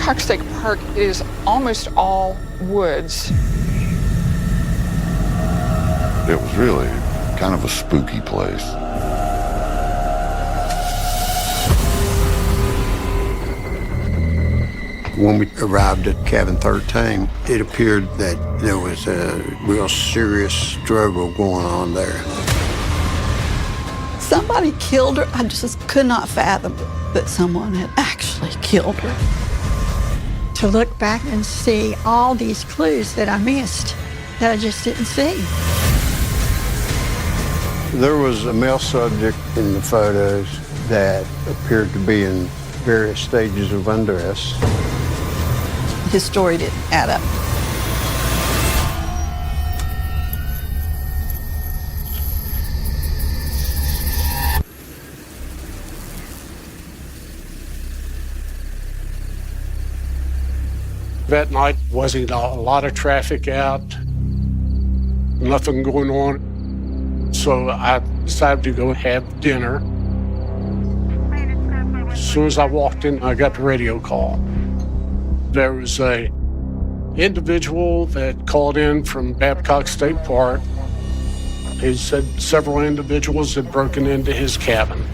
Babcock State Park is almost all woods. It was really kind of a spooky place. When we arrived at cabin 13, it appeared that there was a real serious struggle going on there. Somebody killed her. I just could not fathom that someone had actually killed her. To look back and see all these clues that I missed, that I just didn't see. There was a male subject in the photos that appeared to be in various stages of undress. His story didn't add up. That night wasn't a lot of traffic out, nothing going on. So I decided to go have dinner. As soon as I walked in, I got the radio call. There was a individual that called in from Babcock State Park. He said several individuals had broken into his cabin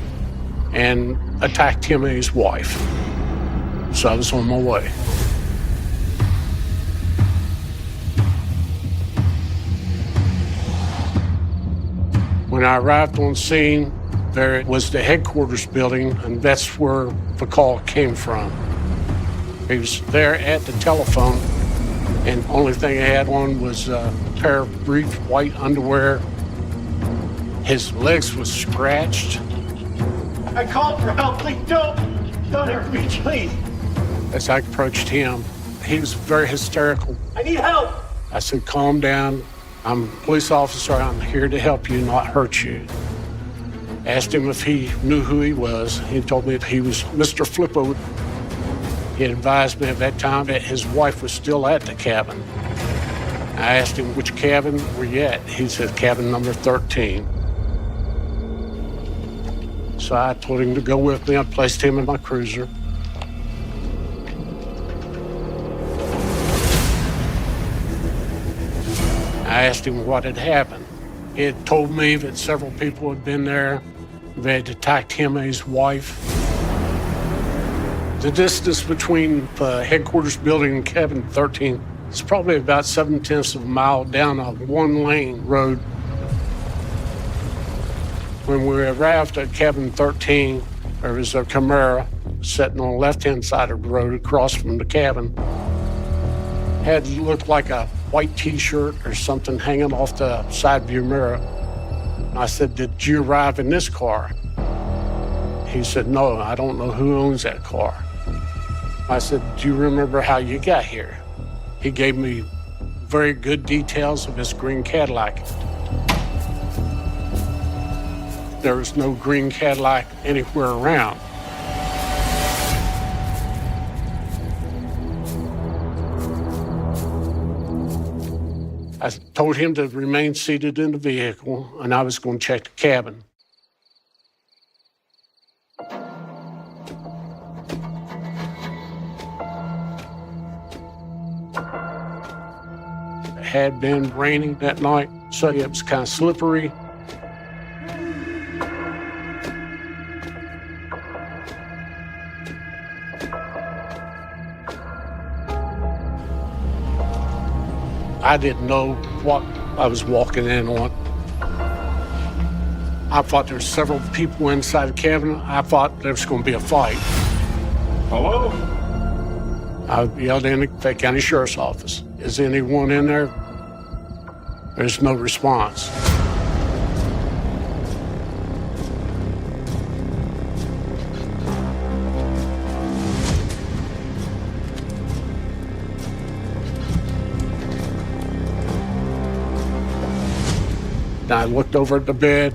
and attacked him and his wife. So I was on my way. When I arrived on scene, there was the headquarters building, and that's where the call came from. He was there at the telephone, and the only thing he had on was a pair of brief white underwear. His legs were scratched. I called for help. Please don't hurt me, please. As I approached him, he was very hysterical. I need help. I said, calm down. I'm a police officer. I'm here to help you, not hurt you. Asked him if he knew who he was. He told me he was Mr. Flippo. He advised me at that time that his wife was still at the cabin. I asked him, which cabin were you at? He said, cabin number 13. So I told him to go with me. I placed him in my cruiser. I asked him what had happened. He had told me that several people had been there. They had attacked him and his wife. The distance between the headquarters building and cabin 13 is probably about 7/10 of a mile down a one-lane road. When we arrived at cabin 13, there was a Camaro sitting on the left-hand side of the road across from the cabin. Had looked like a white T-shirt or something hanging off the side view mirror. I said, did you arrive in this car? He said, no, I don't know who owns that car. I said, do you remember how you got here? He gave me very good details of his green Cadillac. There was no green Cadillac anywhere around. I told him to remain seated in the vehicle, and I was going to check the cabin. It had been raining that night, so it was kind of slippery. I didn't know what I was walking in on. I thought there were several people inside the cabin. I thought there was going to be a fight. Hello? I yelled in the Fayette County Sheriff's Office. Is anyone in there? There's no response. I looked over at the bed.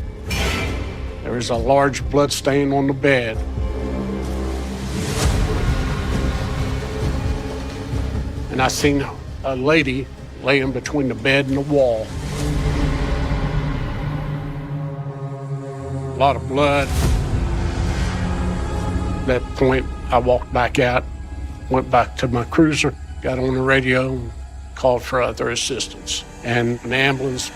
There was a large blood stain on the bed. And I seen a lady laying between the bed and the wall. A lot of blood. At that point, I walked back out. Went back to my cruiser, got on the radio, and called for other assistance. And an ambulance.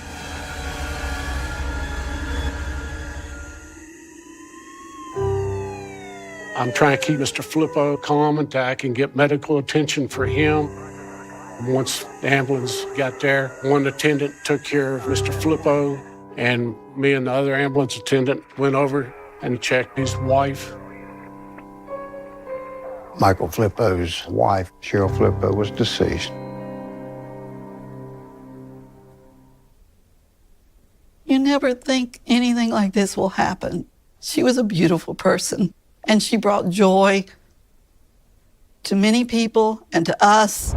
I'm trying to keep Mr. Flippo calm until I can get medical attention for him. Once the ambulance got there, one attendant took care of Mr. Flippo, and me and the other ambulance attendant went over and checked his wife. Michael Flippo's wife, Cheryl Flippo, was deceased. You never think anything like this will happen. She was a beautiful person, and she brought joy to many people and to us.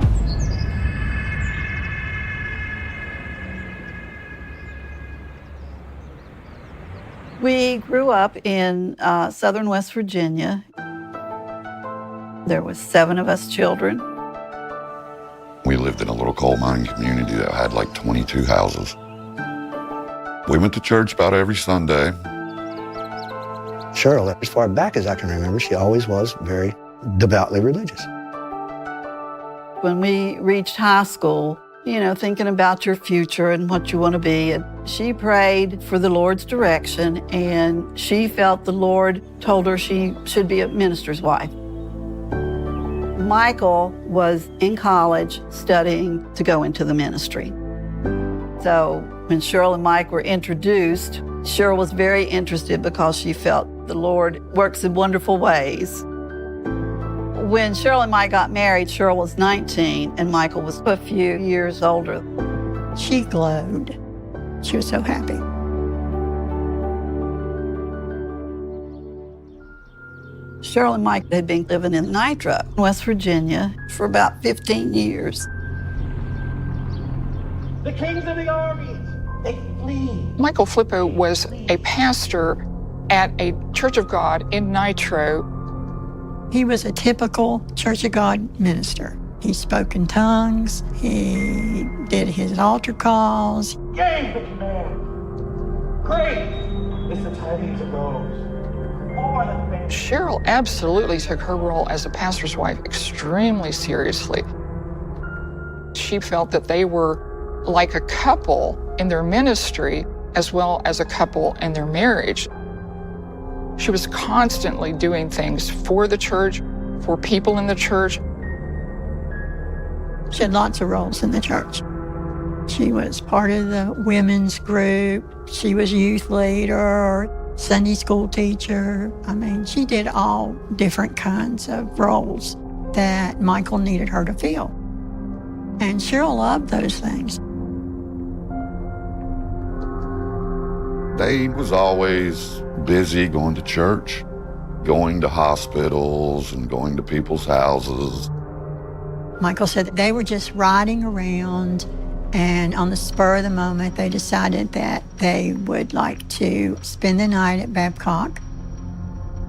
We grew up in southern West Virginia. There was 7 of us children. We lived in a little coal mining community that had like 22 houses. We went to church about every Sunday. Cheryl, as far back as I can remember, she always was very devoutly religious. When we reached high school, you know, thinking about your future and what you want to be, and she prayed for the Lord's direction, and she felt the Lord told her she should be a minister's wife. Michael was in college studying to go into the ministry. So when Cheryl and Mike were introduced, Cheryl was very interested because she felt the Lord works in wonderful ways. When Cheryl and Mike got married, Cheryl was 19 and Michael was a few years older. She glowed. She was so happy. Cheryl and Mike had been living in Nitro, West Virginia, for about 15 years. The kings of the armies, they flee. Michael Flippo was a pastor at a Church of God in Nitro. He was a typical Church of God minister. He spoke in tongues. He did his altar calls. Gain the command. Great is the tidings of those. More than faith. Cheryl absolutely took her role as a pastor's wife extremely seriously. She felt that they were like a couple in their ministry as well as a couple in their marriage. She was constantly doing things for the church, for people in the church. She had lots of roles in the church. She was part of the women's group. She was youth leader, Sunday school teacher. I mean, she did all different kinds of roles that Michael needed her to fill. And Cheryl loved those things. They was always busy going to church, going to hospitals and going to people's houses. Michael said that they were just riding around, and on the spur of the moment, they decided that they would like to spend the night at Babcock,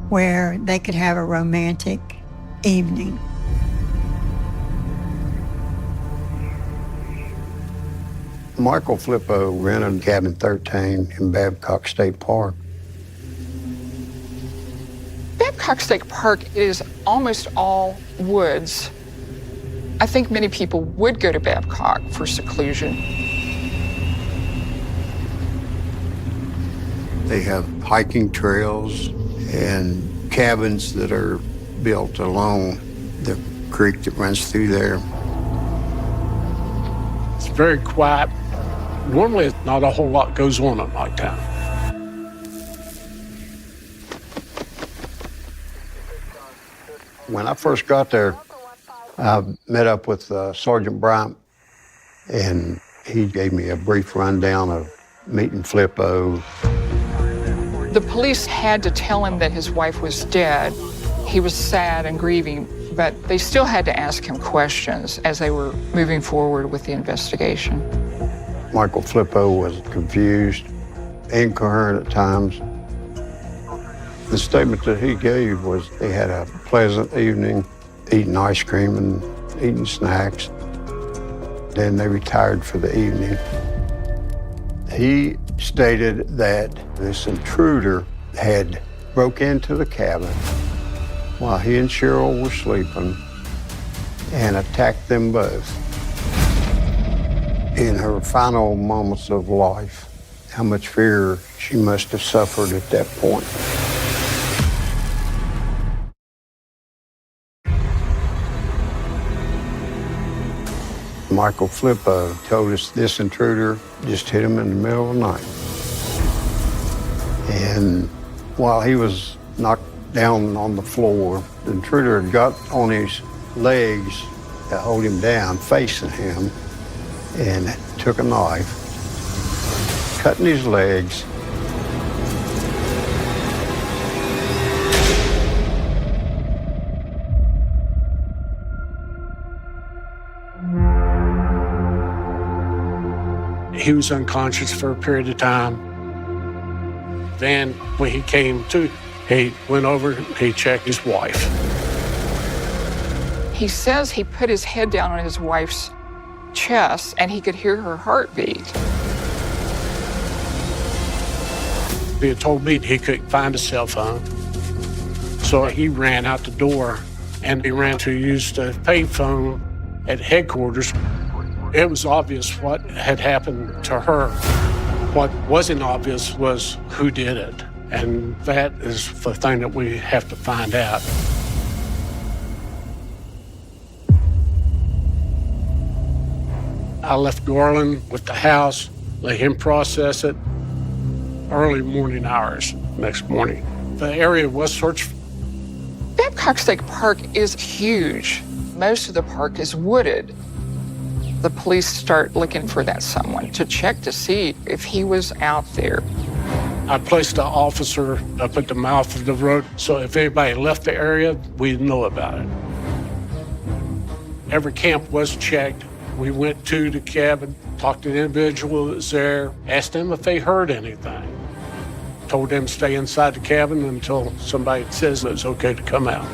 where they could have a romantic evening. Michael Flippo rented cabin 13 in Babcock State Park. Babcock State Park is almost all woods. I think many people would go to Babcock for seclusion. They have hiking trails and cabins that are built along the creek that runs through there. It's very quiet. Normally, not a whole lot goes on at nighttime. When I first got there, I met up with Sergeant Bryant, and he gave me a brief rundown of meeting Flippo. The police had to tell him that his wife was dead. He was sad and grieving, but they still had to ask him questions as they were moving forward with the investigation. Michael Flippo was confused, incoherent at times. The statement that he gave was they had a pleasant evening, eating ice cream and eating snacks. Then they retired for the evening. He stated that this intruder had broke into the cabin while he and Cheryl were sleeping and attacked them both. In her final moments of life, how much fear she must have suffered at that point. Michael Flippo told us this intruder just hit him in the middle of the night. And while he was knocked down on the floor, the intruder got on his legs to hold him down, facing him, and took a knife, cutting his legs. He was unconscious for a period of time. Then when he came to, he went over, he checked his wife. He says he put his head down on his wife's chest and he could hear her heartbeat. He had told me he couldn't find a cell phone. So he ran out the door and he ran to use the payphone at headquarters. It was obvious what had happened to her. What wasn't obvious was who did it. And that is the thing that we have to find out. I left Garland with the house, let him process it. Early morning hours next morning. The area was searched. Babcock State Park is huge. Most of the park is wooded. The police start looking for that someone to check to see if he was out there. I placed an officer up at the mouth of the road, so if anybody left the area, we'd know about it. Every camp was checked. We went to the cabin, talked to the individual that was there, asked them if they heard anything. Told them to stay inside the cabin until somebody says it's okay to come out.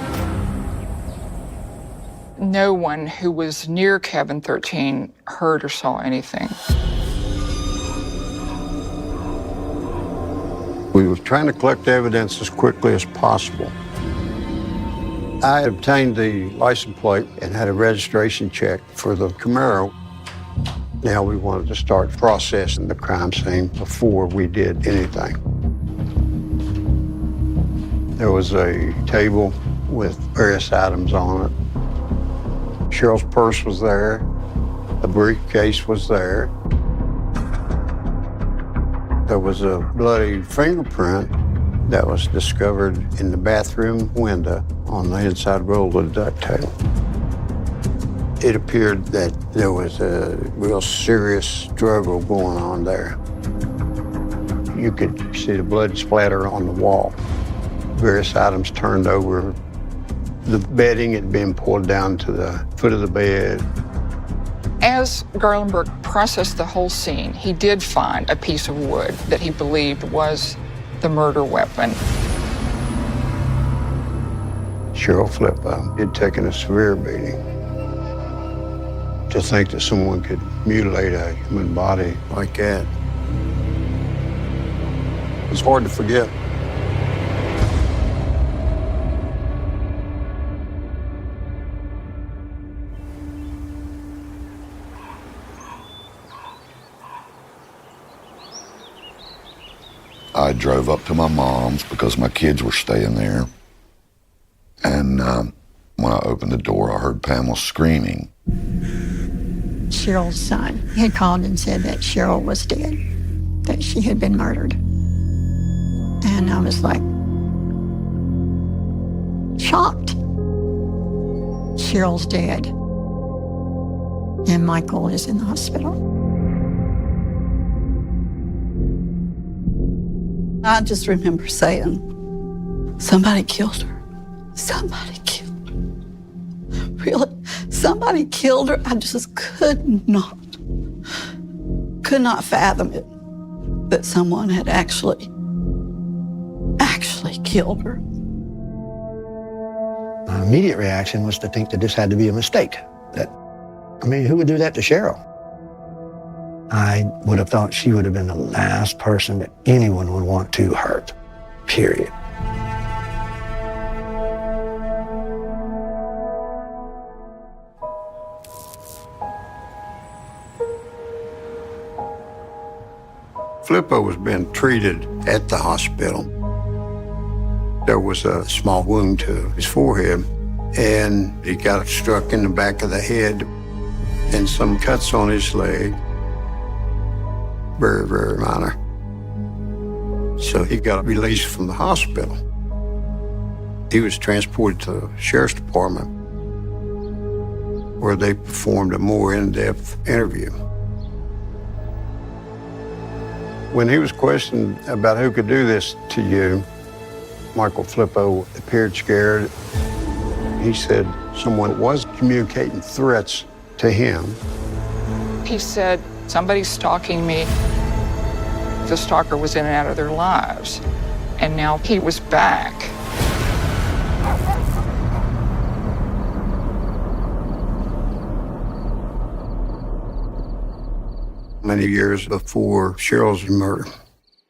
No one who was near cabin 13 heard or saw anything. We were trying to collect evidence as quickly as possible. I obtained the license plate and had a registration check for the Camaro. Now we wanted to start processing the crime scene before we did anything. There was a table with various items on it. Cheryl's purse was there. The briefcase was there. There was a bloody fingerprint that was discovered in the bathroom window on the inside roll of the duct tape. It appeared that there was a real serious struggle going on there. You could see the blood splatter on the wall. Various items turned over. The bedding had been pulled down to the foot of the bed. As Garlenberg processed the whole scene, he did find a piece of wood that he believed was the murder weapon. Cheryl Flippo had taken a severe beating. To think that someone could mutilate a human body like that, it's hard to forget. I drove up to my mom's because my kids were staying there. And when I opened the door, I heard Pamela screaming. Cheryl's son had called and said that Cheryl was dead, that she had been murdered. And I was like, shocked. Cheryl's dead. And Michael is in the hospital. I just remember saying, somebody killed her. Somebody killed her. Really? Somebody killed her? I just could not fathom it, that someone had actually killed her. My immediate reaction was to think that this had to be a mistake. Who would do that to Cheryl? I would have thought she would have been the last person that anyone would want to hurt, period. Flippo was being treated at the hospital. There was a small wound to his forehead, and he got struck in the back of the head and some cuts on his leg. Very, very minor. So he got released from the hospital. He was transported to the sheriff's department where they performed a more in-depth interview. When he was questioned about who could do this to you, Michael Flippo appeared scared. He said someone was communicating threats to him. He said, somebody's stalking me. The stalker was in and out of their lives, and now he was back. Many years before Cheryl's murder,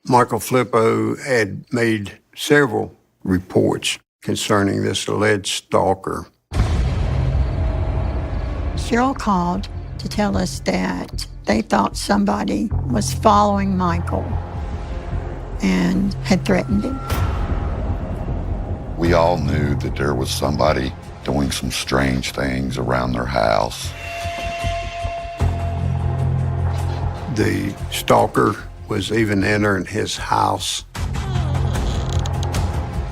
Michael Flippo had made several reports concerning this alleged stalker. Cheryl called to tell us that they thought somebody was following Michael and had threatened him. We all knew that there was somebody doing some strange things around their house. The stalker was even entering his house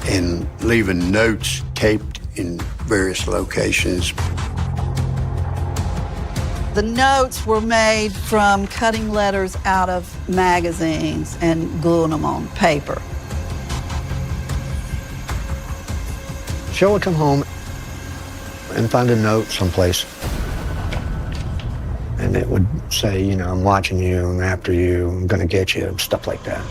and leaving notes taped in various locations. The notes were made from cutting letters out of magazines and gluing them on paper. Cheryl would come home and find a note someplace. And it would say, you know, I'm watching you, I'm after you, I'm gonna get you, stuff like that.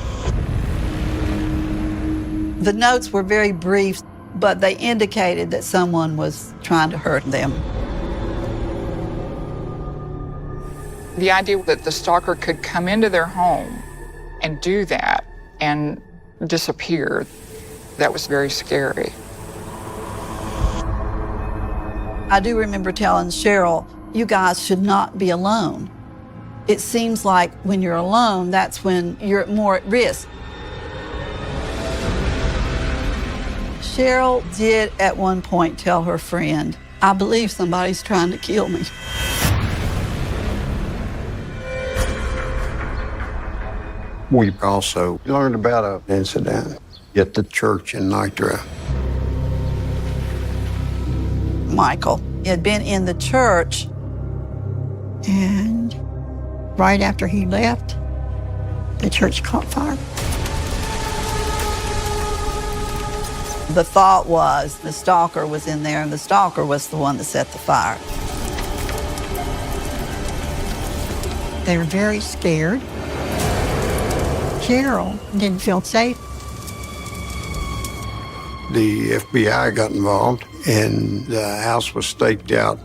The notes were very brief, but they indicated that someone was trying to hurt them. The idea that the stalker could come into their home and do that and disappear, that was very scary. I do remember telling Cheryl, you guys should not be alone. It seems like when you're alone, that's when you're more at risk. Cheryl did at one point tell her friend, I believe somebody's trying to kill me. We also learned about an incident at the church in Nitro. Michael had been in the church. And right after he left, the church caught fire. The thought was the stalker was in there, and the stalker was the one that set the fire. They were very scared. Cheryl didn't feel safe. The FBI got involved, and the house was staked out.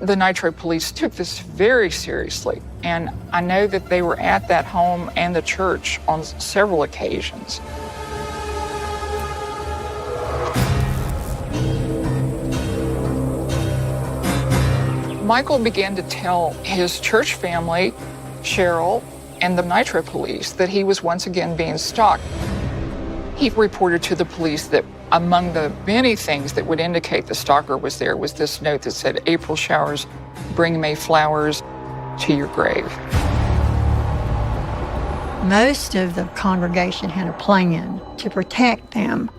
The Nitro police took this very seriously, and I know that they were at that home and the church on several occasions. Michael began to tell his church family, Cheryl, and the Nitro police that he was once again being stalked. He reported to the police that among the many things that would indicate the stalker was there was this note that said, April showers, bring May flowers to your grave. Most of the congregation had a plan to protect them.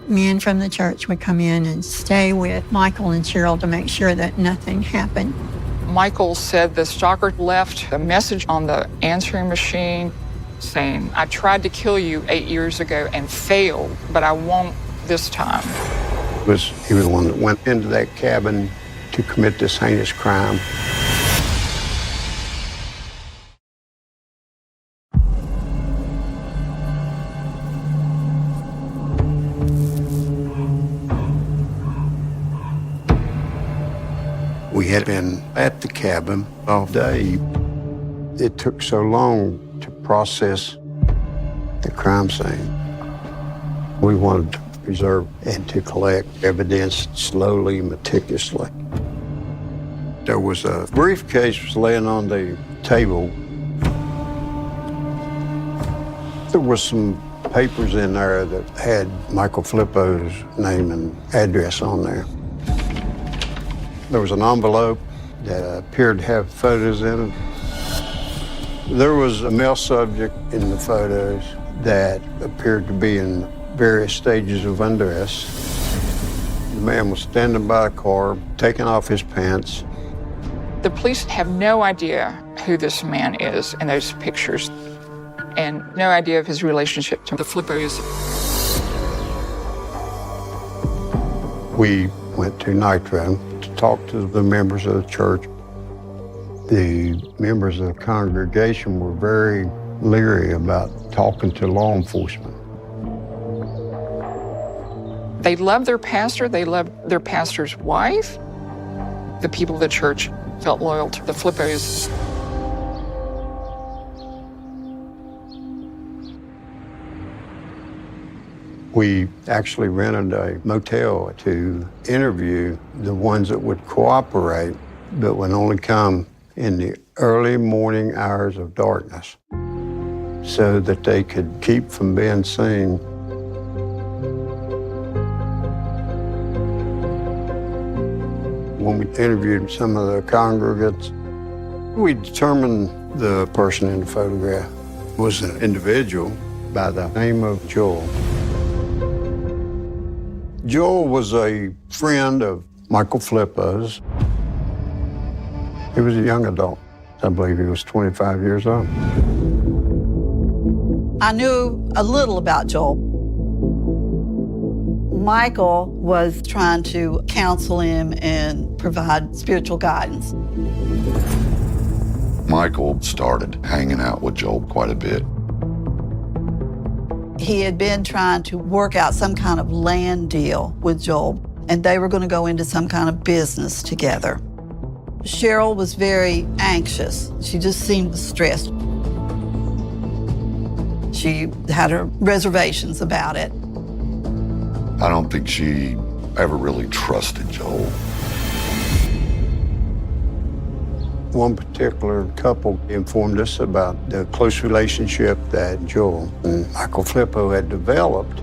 Men from the church would come in and stay with Michael and Cheryl to make sure that nothing happened. Michael said the stalker left a message on the answering machine saying, I tried to kill you 8 years ago and failed, but I won't this time. He was the one that went into that cabin to commit this heinous crime. We had been at the cabin all day. It took so long to process the crime scene. We wanted to preserve and to collect evidence slowly, meticulously. There was a briefcase laying on the table. There was some papers in there that had Michael Flippo's name and address on there. There was an envelope that appeared to have photos in it. There was a male subject in the photos that appeared to be in various stages of undress. The man was standing by a car, taking off his pants. The police have no idea who this man is in those pictures, and no idea of his relationship to the Flippos. We went to Nitro to talk to the members of the church. The members of the congregation were very leery about talking to law enforcement. They loved their pastor, they loved their pastor's wife. The people of the church felt loyal to the Flippos. We actually rented a motel to interview the ones that would cooperate, but would only come in the early morning hours of darkness so that they could keep from being seen. When we interviewed some of the congregants, we determined the person in the photograph was an individual by the name of Joel. Joel was a friend of Michael Flippo's. He was a young adult. I believe he was 25 years old. I knew a little about Joel. Michael was trying to counsel him and provide spiritual guidance. Michael started hanging out with Joel quite a bit. He had been trying to work out some kind of land deal with Joel, and they were going to go into some kind of business together. Cheryl was very anxious. She just seemed stressed. She had her reservations about it. I don't think she ever really trusted Joel. One particular couple informed us about the close relationship that Joel and Michael Flippo had developed.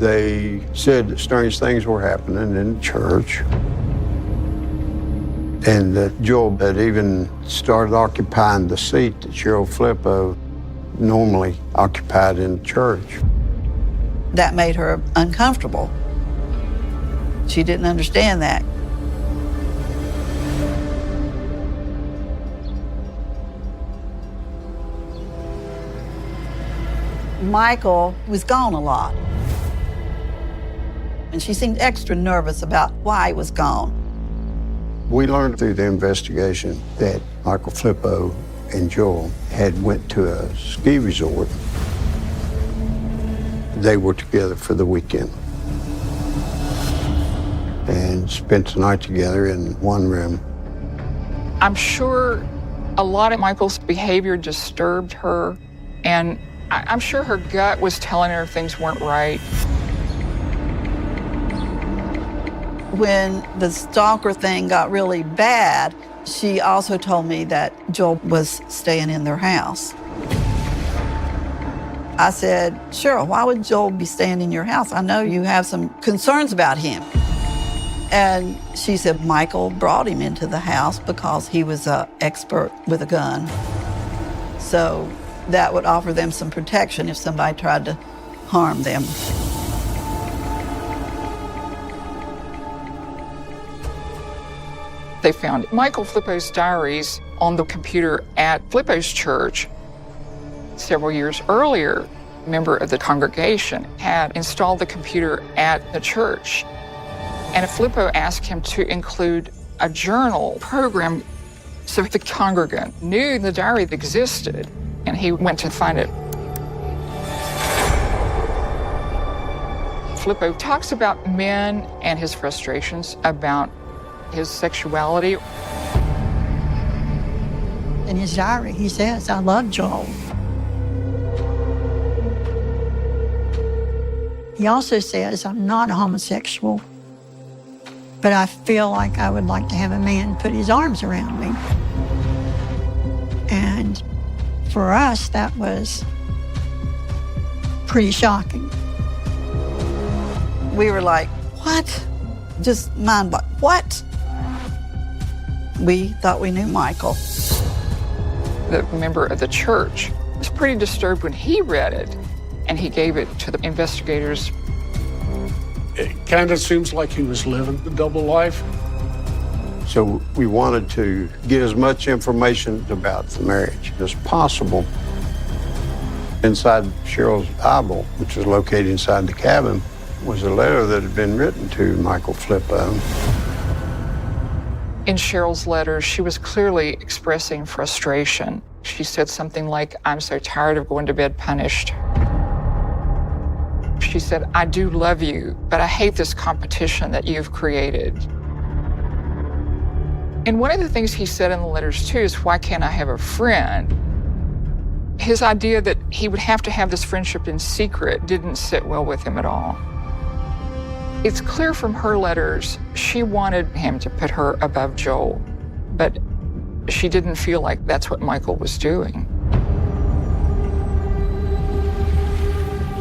They said that strange things were happening in church, and that Joel had even started occupying the seat that Cheryl Flippo normally occupied in the church. That made her uncomfortable. She didn't understand that. Michael was gone a lot, and she seemed extra nervous about why he was gone. We learned through the investigation that Michael Flippo and Joel had went to a ski resort. They were together for the weekend and spent the night together in one room. I'm sure a lot of Michael's behavior disturbed her, and I'm sure her gut was telling her things weren't right. When the stalker thing got really bad, she also told me that Joel was staying in their house. I said, Cheryl, why would Joel be staying in your house? I know you have some concerns about him. And she said Michael brought him into the house because he was an expert with a gun. So that would offer them some protection if somebody tried to harm them. They found Michael Flippo's diaries on the computer at Flippo's church. Several years earlier, a member of the congregation had installed the computer at the church. And Flippo asked him to include a journal program so the congregant knew the diary existed, and he went to find it. Flippo talks about men and his frustrations about his sexuality. In his diary, he says, I love Joel. He also says, I'm not a homosexual, but I feel like I would like to have a man put his arms around me. And for us, that was pretty shocking. We were like, what? Just mind-boggling. What? We thought we knew Michael. The member of the church was pretty disturbed when he read it, and he gave it to the investigators. It kind of seems like he was living the double life. So we wanted to get as much information about the marriage as possible. Inside Cheryl's Bible, which was located inside the cabin, was a letter that had been written to Michael Flippo. In Cheryl's letter, she was clearly expressing frustration. She said something like, "I'm so tired of going to bed punished." She said, "I do love you, but I hate this competition that you've created." And one of the things he said in the letters, too, is, "Why can't I have a friend?" His idea that he would have to have this friendship in secret didn't sit well with him at all. It's clear from her letters, she wanted him to put her above Joel, but she didn't feel like that's what Michael was doing.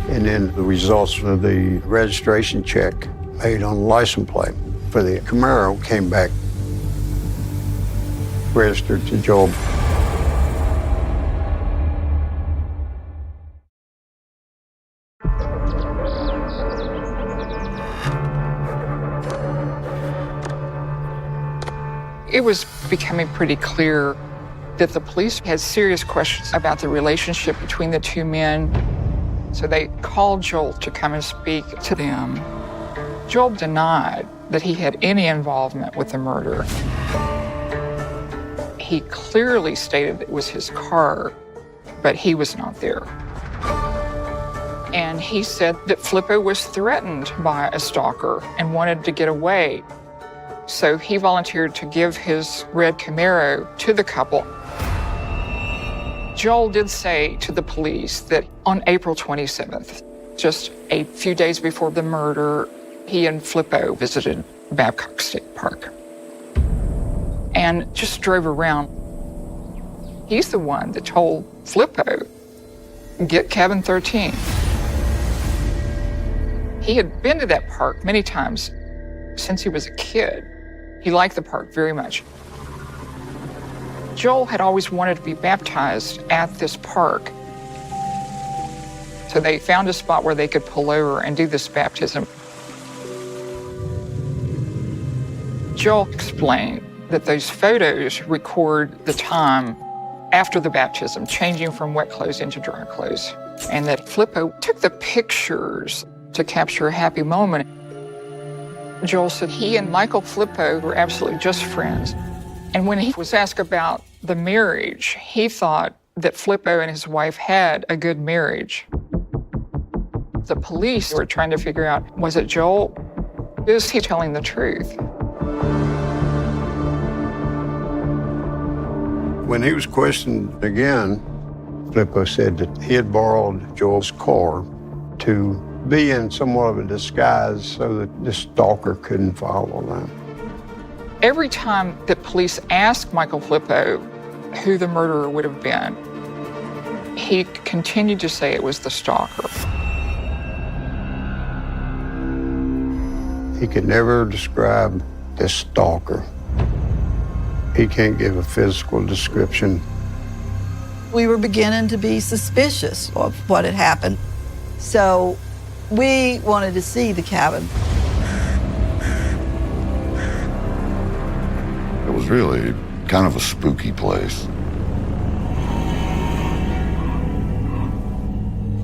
And then the results of the registration check made on the license plate for the Camaro came back registered to Joel. It was becoming pretty clear that the police had serious questions about the relationship between the two men. So they called Joel to come and speak to them. Joel denied that he had any involvement with the murder. He clearly stated it was his car, but he was not there. And he said that Flippo was threatened by a stalker and wanted to get away. So he volunteered to give his red Camaro to the couple. Joel did say to the police that on April 27th, just a few days before the murder, he and Flippo visited Babcock State Park and just drove around. He's the one that told Flippo, "Get cabin 13." He had been to that park many times since he was a kid. He liked the park very much. Joel had always wanted to be baptized at this park. So they found a spot where they could pull over and do this baptism. Joel explained that those photos record the time after the baptism, changing from wet clothes into dry clothes, and that Flippo took the pictures to capture a happy moment. Joel said he and Michael Flippo were absolutely just friends. And when he was asked about the marriage, he thought that Flippo and his wife had a good marriage. The police were trying to figure out, was it Joel? Is he telling the truth? When he was questioned again, Flippo said that he had borrowed Joel's car to be in somewhat of a disguise so that the stalker couldn't follow them. Every time that police asked Michael Flippo who the murderer would have been, he continued to say it was the stalker. He could never describe the stalker. He can't give a physical description. We were beginning to be suspicious of what had happened. So we wanted to see the cabin. It was really kind of a spooky place.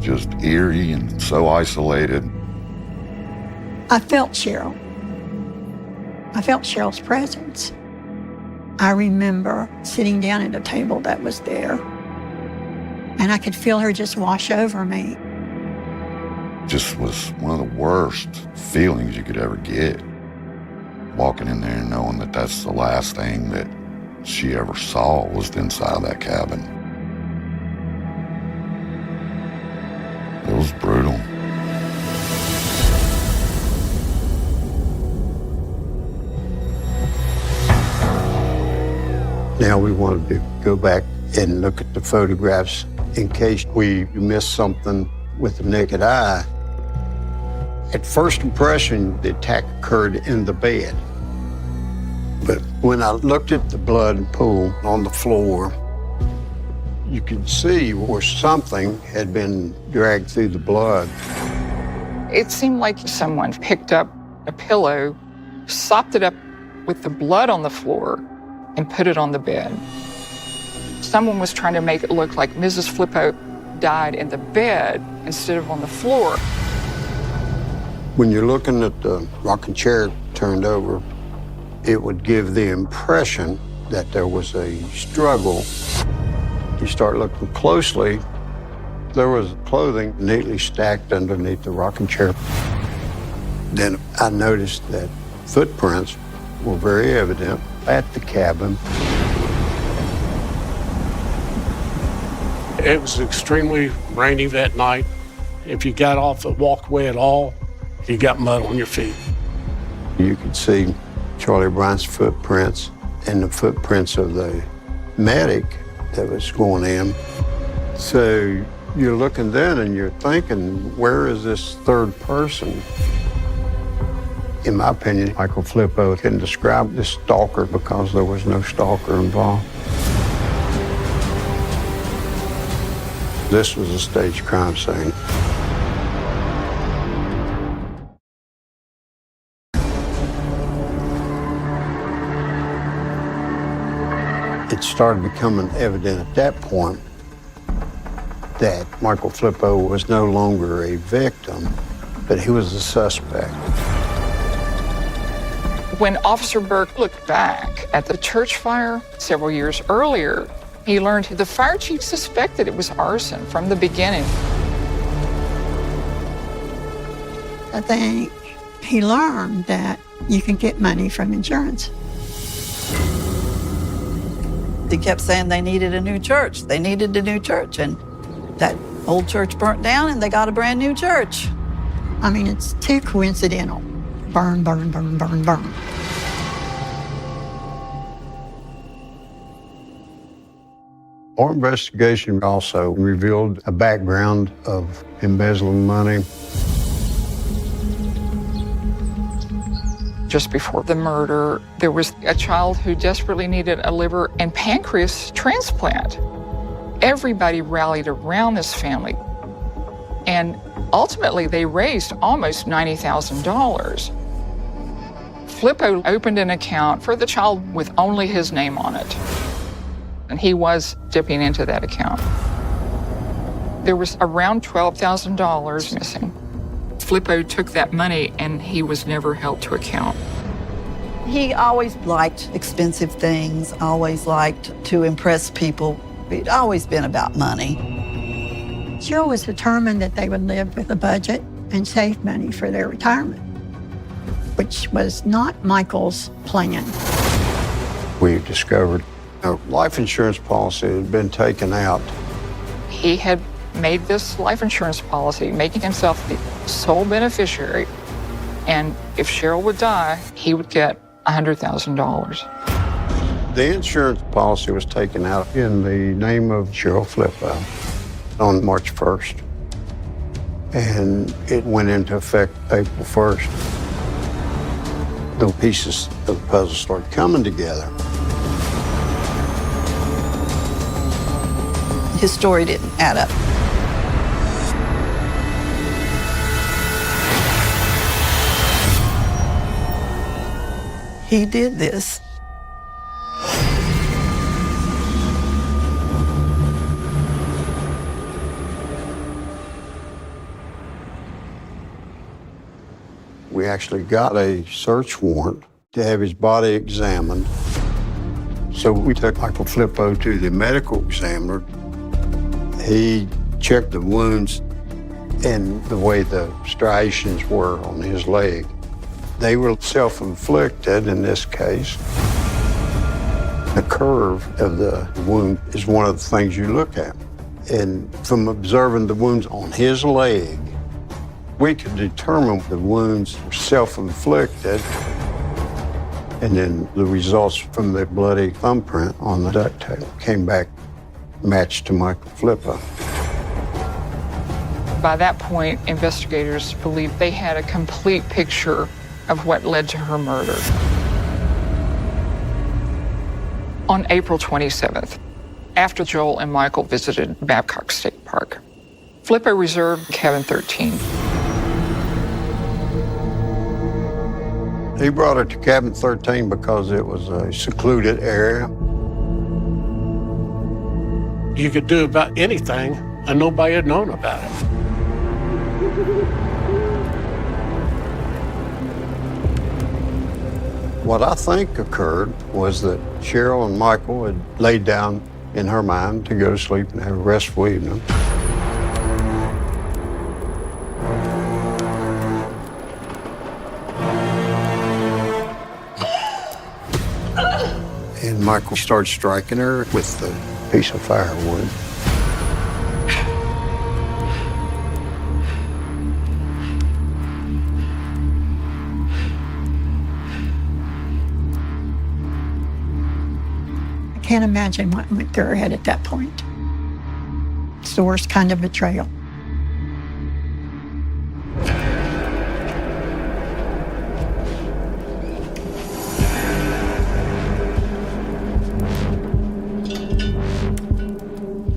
Just eerie and so isolated. I felt Cheryl. I felt Cheryl's presence. I remember sitting down at a table that was there, and I could feel her just wash over me. Just was one of the worst feelings you could ever get. Walking in there and knowing that that's the last thing that she ever saw was the inside of that cabin. It was brutal. Now we wanted to go back and look at the photographs in case we missed something with the naked eye. At first impression, the attack occurred in the bed. But when I looked at the blood pool on the floor, you could see where something had been dragged through the blood. It seemed like someone picked up a pillow, sopped it up with the blood on the floor, and put it on the bed. Someone was trying to make it look like Mrs. Flippo died in the bed instead of on the floor. When you're looking at the rocking chair turned over, it would give the impression that there was a struggle. You start looking closely, there was clothing neatly stacked underneath the rocking chair. Then I noticed that footprints were very evident at the cabin. It was extremely rainy that night. If you got off the walkway at all, you got mud on your feet. You could see Charlie Bryant's footprints and the footprints of the medic that was going in. So you're looking then and you're thinking, where is this third person? In my opinion, Michael Flippo couldn't describe this stalker because there was no stalker involved. This was a staged crime scene. It started becoming evident at that point that Michael Flippo was no longer a victim, but he was a suspect. When Officer Burke looked back at the church fire several years earlier, he learned the fire chief suspected it was arson from the beginning. I think he learned that you can get money from insurance. They kept saying they needed a new church. They needed a new church. And that old church burnt down and they got a brand new church. I mean, it's too coincidental. Burn, burn, burn, burn, burn. Our investigation also revealed a background of embezzling money. Just before the murder, there was a child who desperately needed a liver and pancreas transplant. Everybody rallied around this family, and ultimately they raised almost $90,000. Flippo opened an account for the child with only his name on it, and he was dipping into that account. There was around $12,000 missing. Flippo took that money and he was never held to account. He always liked expensive things, always liked to impress people. It'd always been about money. Cheryl was determined that they would live with a budget and save money for their retirement, which was not Michael's plan. We discovered a life insurance policy had been taken out. He had made this life insurance policy, making himself the sole beneficiary. And if Cheryl would die, he would get $100,000. The insurance policy was taken out in the name of Cheryl Flippo on March 1st. And it went into effect April 1st. The pieces of the puzzle started coming together. His story didn't add up. He did this. We actually got a search warrant to have his body examined. So we took Michael Flippo to the medical examiner. He checked the wounds and the way the striations were on his leg. They were self-inflicted in this case. The curve of the wound is one of the things you look at. And from observing the wounds on his leg, we could determine the wounds were self-inflicted. And then the results from the bloody thumbprint on the duct tape came back matched to Michael Flippo. By that point, investigators believed they had a complete picture of what led to her murder. On April 27th, after Joel and Michael visited Babcock State Park, Flippo reserved cabin 13. He brought her to cabin 13 because it was a secluded area. You could do about anything, and nobody had known about it. What I think occurred was that Cheryl and Michael had laid down in her mind to go to sleep and have a restful evening. And Michael started striking her with the piece of firewood. I can't imagine what went through her head at that point. It's the worst kind of betrayal.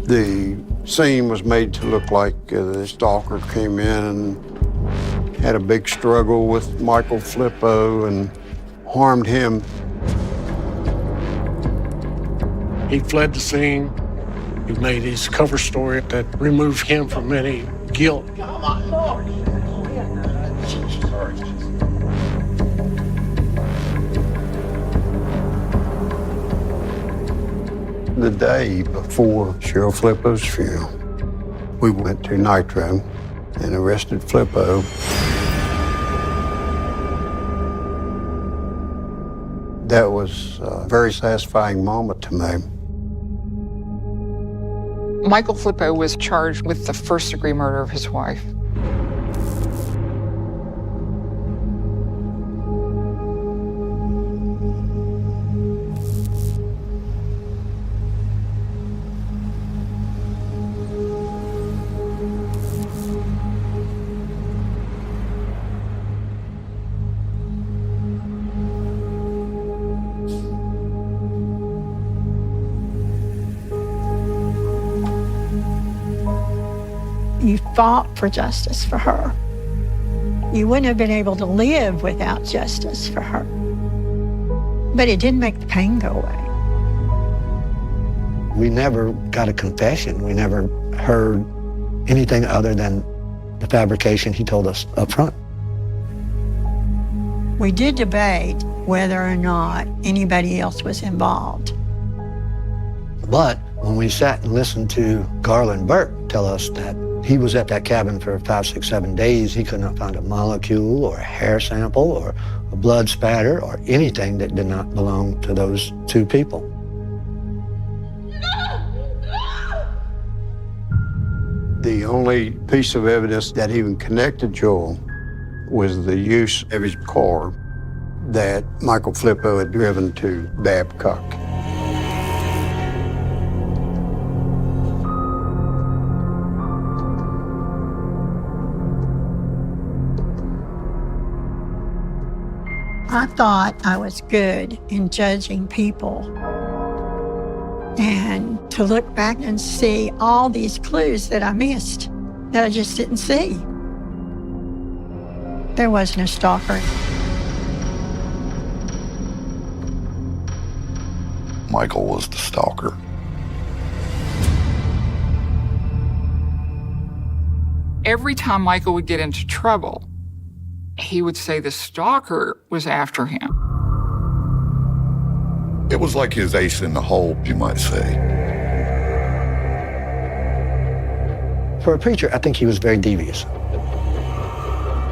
The scene was made to look like the stalker came in and had a big struggle with Michael Flippo and harmed him. He fled the scene. He made his cover story that removed him from any guilt. The day before Cheryl Flippo's funeral, we went to Nitro and arrested Flippo. That was a very satisfying moment to me. Michael Flippo was charged with the first-degree murder of his wife. You fought for justice for her. You wouldn't have been able to live without justice for her. But it didn't make the pain go away. We never got a confession. We never heard anything other than the fabrication he told us up front. We did debate whether or not anybody else was involved. But when we sat and listened to Garland Burke tell us that he was at that cabin for 5, 6, 7 days, he could not find a molecule or a hair sample or a blood spatter or anything that did not belong to those two people. The only piece of evidence that even connected Joel was the use of his car that Michael Flippo had driven to Babcock. I thought I was good in judging people. And to look back and see all these clues that I missed, that I just didn't see. There wasn't a stalker. Michael was the stalker. Every time Michael would get into trouble, he would say the stalker was after him. It was like his ace in the hole, you might say. For a preacher, I think he was very devious.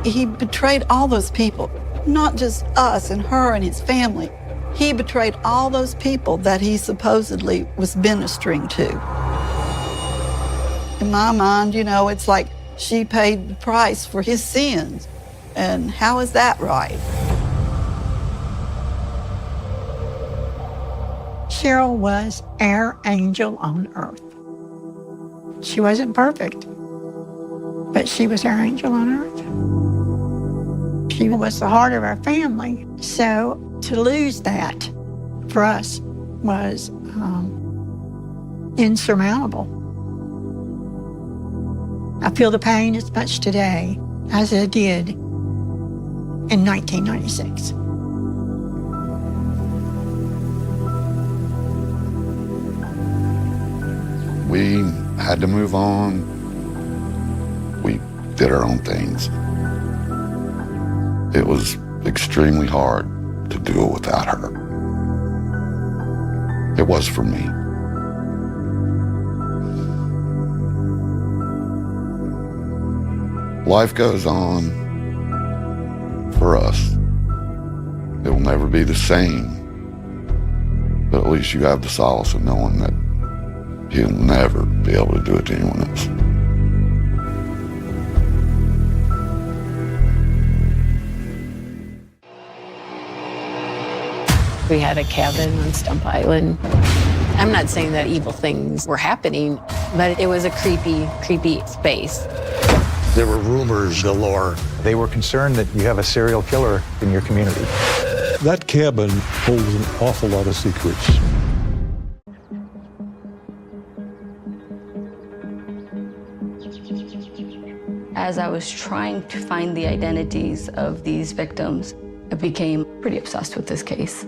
He betrayed all those people, not just us and her and his family. He betrayed all those people that he supposedly was ministering to. In my mind, you know, it's like she paid the price for his sins. And how is that right? Cheryl was our angel on earth. She wasn't perfect, but that she was our angel on earth. She was the heart of our family. So to lose that for us was insurmountable. I feel the pain as much today as I did in 1996. We had to move on. We did our own things. It was extremely hard to do it without her. It was for me. Life goes on for us. It will never be the same, but at least you have the solace of knowing that he'll never be able to do it to anyone else. We had a cabin on Stump Island. I'm not saying that evil things were happening, but it was a creepy space. There were rumors galore. They were concerned that you have a serial killer in your community. That cabin holds an awful lot of secrets. As I was trying to find the identities of these victims, I became pretty obsessed with this case.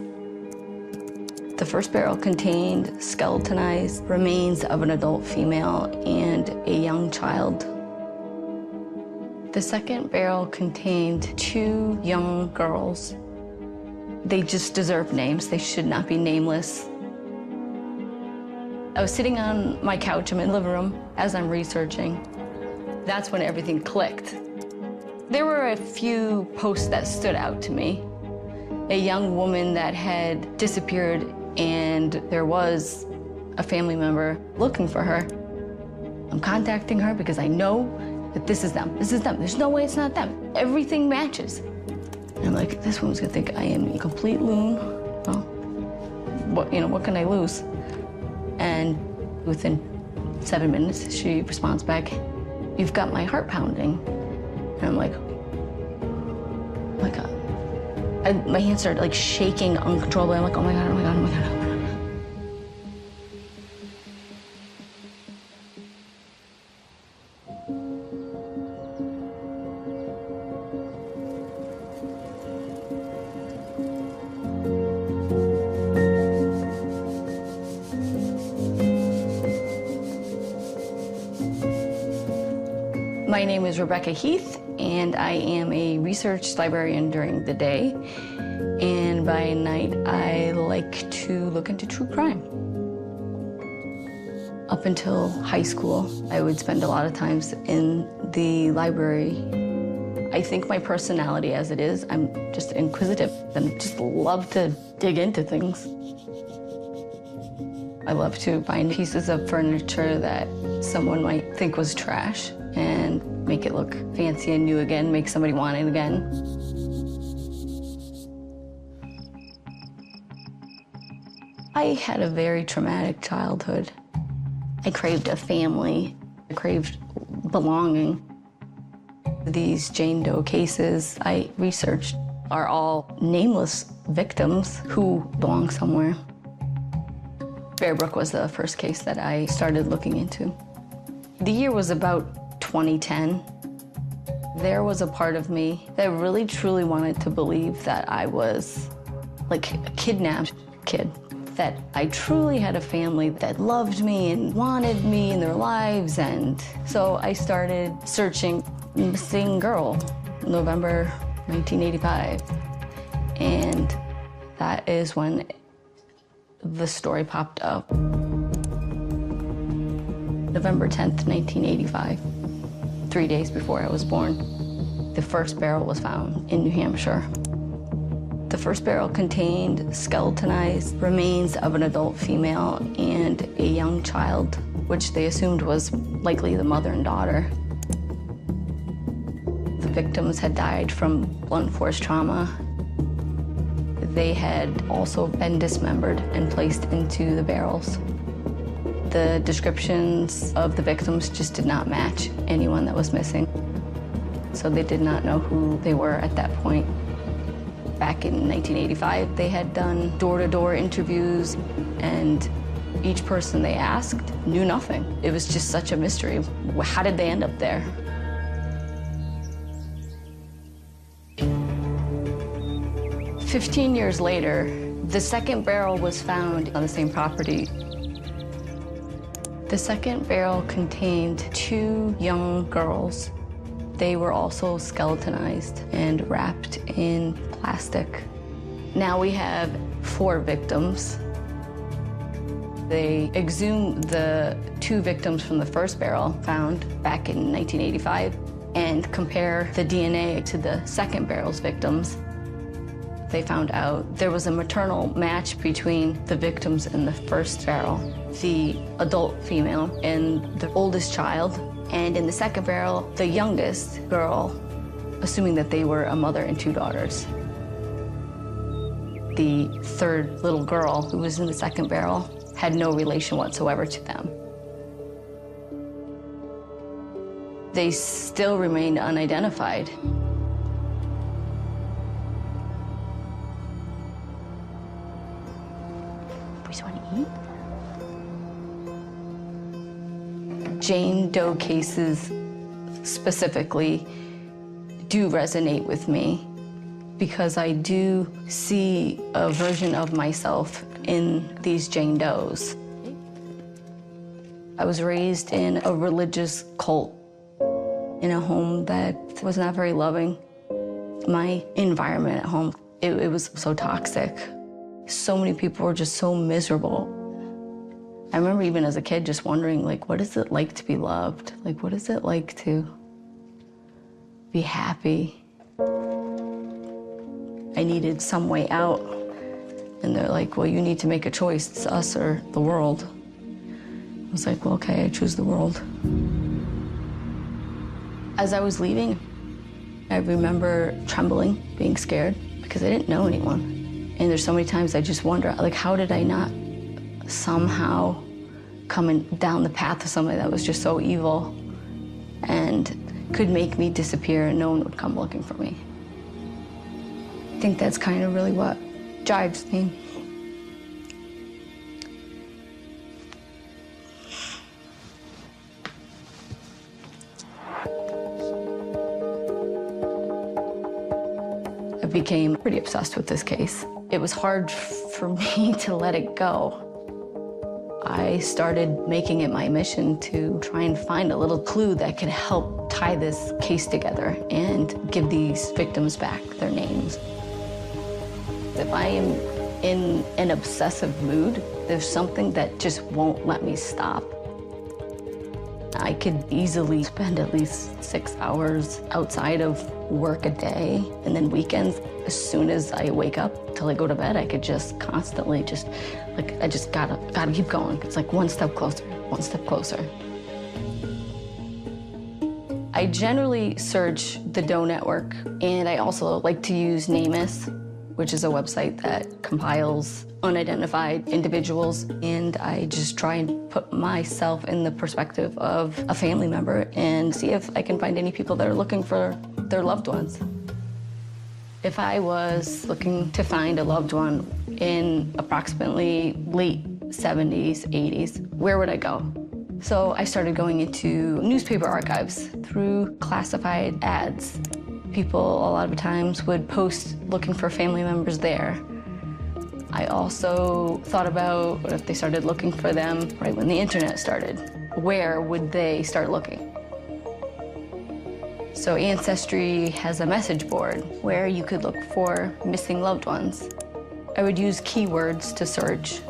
The first barrel contained skeletonized remains of an adult female and a young child. The second barrel contained 2 young girls. They just deserve names. They should not be nameless. I was sitting on my couch in my living room as I'm researching. That's when everything clicked. There were a few posts that stood out to me. A young woman that had disappeared, and there was a family member looking for her. I'm contacting her because I know that this is them. This is them. There's no way it's not them. Everything matches. And I'm like, this woman's gonna think I am a complete loon. Well, what can I lose? And within 7 minutes, she responds back, "You've got my heart pounding." And I'm like, oh my God. My hands started like shaking uncontrollably. I'm like, oh my God, oh my God, oh my God. My name is Rebecca Heath, and I am a research librarian during the day. And by night, I like to look into true crime. Up until high school, I would spend a lot of times in the library. I think my personality as it is, I'm just inquisitive and just love to dig into things. I love to find pieces of furniture that someone might think was trash and make it look fancy and new again, make somebody want it again. I had a very traumatic childhood. I craved a family. I craved belonging. These Jane Doe cases I researched are all nameless victims who belong somewhere. Bear Brook was the first case that I started looking into. The year was about 2010. There was a part of me that really truly wanted to believe that I was like a kidnapped kid, that I truly had a family that loved me and wanted me in their lives. And so I started searching missing girl, November 1985. And that is when the story popped up. November 10th, 1985, 3 days before I was born. The first barrel was found in New Hampshire. The first barrel contained skeletonized remains of an adult female and a young child, which they assumed was likely the mother and daughter. The victims had died from blunt force trauma. They had also been dismembered and placed into the barrels. The descriptions of the victims just did not match anyone that was missing. so they did not know who they were at that point. Back in 1985, they had done door-to-door interviews, and each person they asked knew nothing. It was just such a mystery. How did they end up there? "15 years later, the second barrel was found on the same property. The second barrel contained 2 young girls. They were also skeletonized and wrapped in plastic. Now we have 4 victims. They exhumed the 2 victims from the first barrel found back in 1985 and compare the DNA to the second barrel's victims. They found out there was a maternal match between the victims in the first barrel, the adult female and the oldest child, and in the second barrel, the youngest girl, assuming that they were a mother and 2 daughters. The third little girl, who was in the second barrel, had no relation whatsoever to them. They still remained unidentified. We just want to eat? Jane Doe cases specifically do resonate with me because I do see a version of myself in these Jane Does. I was raised in a religious cult, in a home that was not very loving. My environment at home, it was so toxic. So many people were just so miserable. I remember even as a kid just wondering, like, what is it like to be loved? Like, what is it like to be happy? I needed some way out. And they're like, well, you need to make a choice. It's us or the world. I was like, well, okay, I choose the world. As I was leaving, I remember trembling, being scared, because I didn't know anyone. And there's so many times I just wonder, like, how did I not somehow coming down the path of somebody that was just so evil and could make me disappear and no one would come looking for me? I think that's kind of really what drives me. I became pretty obsessed with this case. It was hard for me to let it go. I started making it my mission to try and find a little clue that could help tie this case together and give these victims back their names. If I am in an obsessive mood, there's something that just won't let me stop. I could easily spend at least 6 hours outside of work a day, and then weekends, as soon as I wake up till I go to bed, I could just constantly I just gotta keep going. It's like one step closer, one step closer. I generally search the Doe Network, and I also like to use NamUs, which is a website that compiles unidentified individuals, and I just try and put myself in the perspective of a family member and see if I can find any people that are looking for their loved ones. If I was looking to find a loved one in approximately late 70s, 80s, where would I go? So I started going into newspaper archives through classified ads. People a lot of times would post looking for family members there. I also thought about what if they started looking for them right when the internet started? Where would they start looking? So Ancestry has a message board where you could look for missing loved ones. I would use keywords to search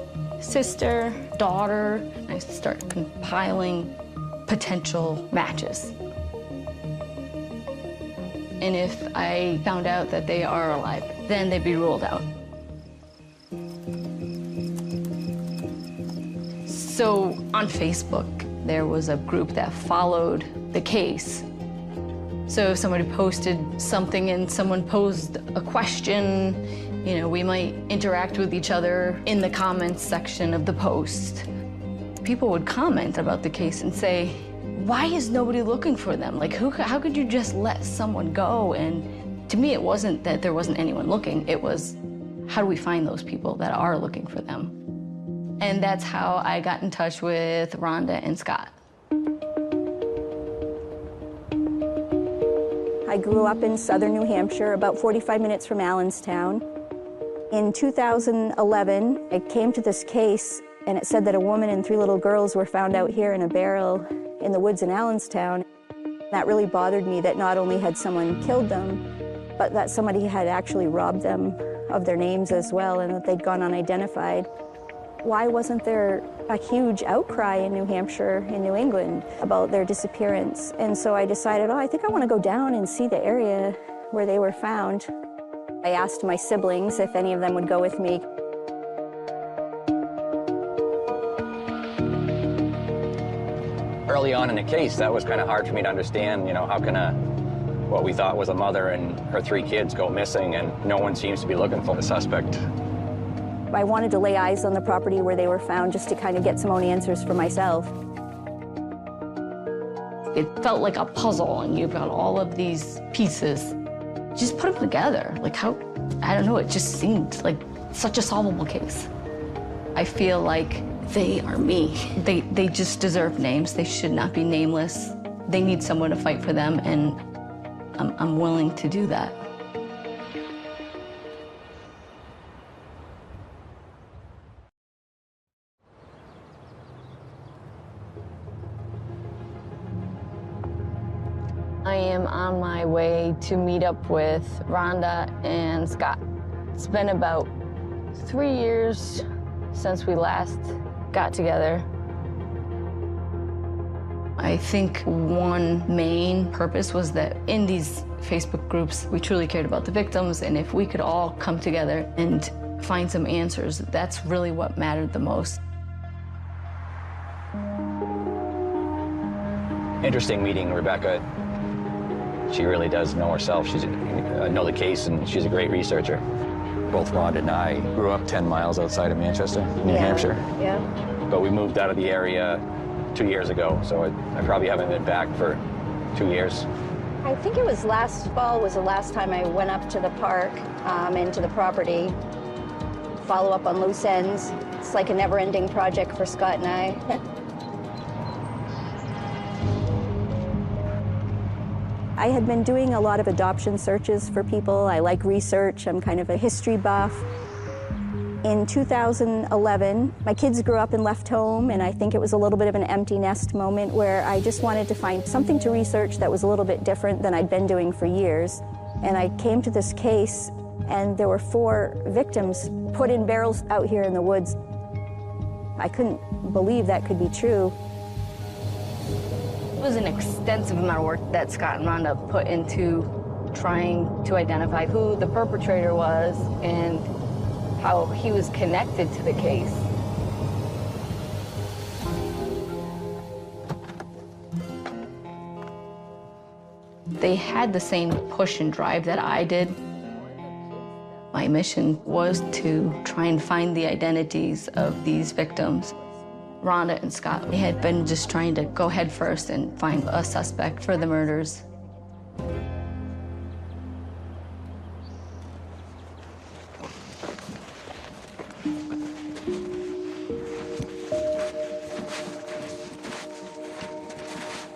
sister, daughter, and I start compiling potential matches. And if I found out that they are alive, then they'd be ruled out. So on Facebook, there was a group that followed the case. So if somebody posted something and someone posed a question, we might interact with each other in the comments section of the post. People would comment about the case and say, why is nobody looking for them? Like, how could you just let someone go? And to me, it wasn't that there wasn't anyone looking. It was, how do we find those people that are looking for them? And that's how I got in touch with Rhonda and Scott. I grew up in southern New Hampshire, about 45 minutes from Allenstown. In 2011, I came to this case, and it said that a woman and 3 little girls were found out here in a barrel in the woods in Allenstown. That really bothered me, that not only had someone killed them, but that somebody had actually robbed them of their names as well, and that they'd gone unidentified. Why wasn't there a huge outcry in New Hampshire, in New England, about their disappearance? And so I decided, I think I want to go down and see the area where they were found. I asked my siblings if any of them would go with me. Early on in the case, that was kind of hard for me to understand, how can what we thought was a mother and her 3 kids go missing and no one seems to be looking for the suspect. I wanted to lay eyes on the property where they were found just to kind of get some own answers for myself. It felt like a puzzle, and you've got all of these pieces. Just put them together. Like, how, I don't know, it just seemed like such a solvable case. I feel like they are me. They just deserve names. They should not be nameless. They need someone to fight for them, and I'm willing to do that. I am on my way to meet up with Rhonda and Scott. It's been about 3 years since we last got together. I think one main purpose was that in these Facebook groups, we truly cared about the victims, and if we could all come together and find some answers, that's really what mattered the most. Interesting meeting Rebecca. She really does know herself. She's know the case, and she's a great researcher. Both Rhonda and I grew up 10 miles outside of Manchester, New Hampshire. Yeah. But we moved out of the area 2 years ago, so I probably haven't been back for 2 years. I think it was last fall was the last time I went up to the park and to the property, follow up on loose ends. It's like a never-ending project for Scott and I. I had been doing a lot of adoption searches for people. I like research. I'm kind of a history buff. In 2011, my kids grew up and left home, and I think it was a little bit of an empty nest moment where I just wanted to find something to research that was a little bit different than I'd been doing for years. And I came to this case, and there were 4 victims put in barrels out here in the woods. I couldn't believe that could be true. It was an extensive amount of work that Scott and Rhonda put into trying to identify who the perpetrator was and how he was connected to the case. They had the same push and drive that I did. My mission was to try and find the identities of these victims. Rhonda and Scott had been just trying to go head first and find a suspect for the murders.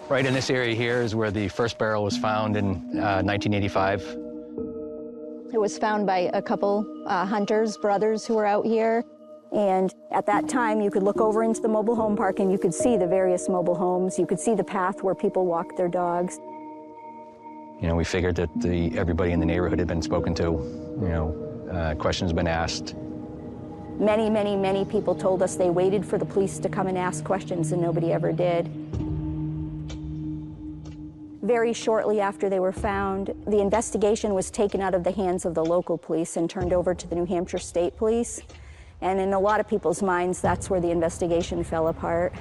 Right in this area here is where the first barrel was found in 1985. It was found by a couple hunters, brothers who were out here. And at that time, you could look over into the mobile home park and you could see the various mobile homes. You could see the path where people walked their dogs. We figured that everybody in the neighborhood had been spoken to. Questions been asked. Many, many, many people told us they waited for the police to come and ask questions, and nobody ever did. Very shortly after they were found, the investigation was taken out of the hands of the local police and turned over to the New Hampshire State Police. And in a lot of people's minds, that's where the investigation fell apart.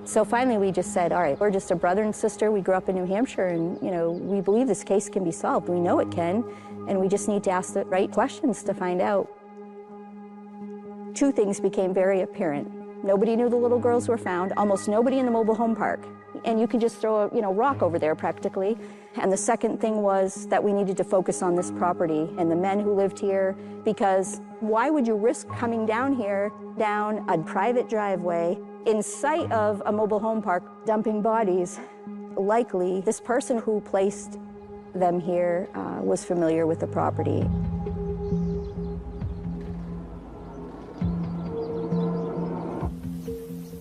So finally, we just said, all right, we're just a brother and sister. We grew up in New Hampshire, and we believe this case can be solved. We know it can, and we just need to ask the right questions to find out. two things became very apparent. Nobody knew the little girls were found, almost nobody in the mobile home park. And you can just throw a rock over there practically. And the second thing was that we needed to focus on this property and the men who lived here, because why would you risk coming down here, down a private driveway, in sight of a mobile home park, dumping bodies? Likely, this person who placed them here was familiar with the property.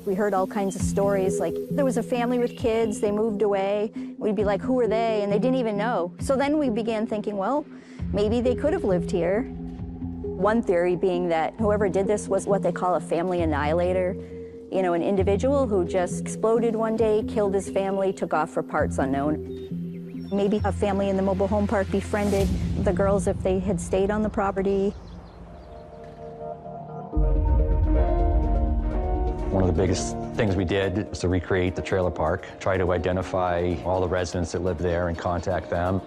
We heard all kinds of stories, like there was a family with kids, they moved away. We'd be like, who are they? And they didn't even know. So then we began thinking, well, maybe they could have lived here. One theory being that whoever did this was what they call a family annihilator. You know, an individual who just exploded one day, killed his family, took off for parts unknown. Maybe a family in the mobile home park befriended the girls if they had stayed on the property. One of the biggest things we did was to recreate the trailer park, try to identify all the residents that lived there and contact them.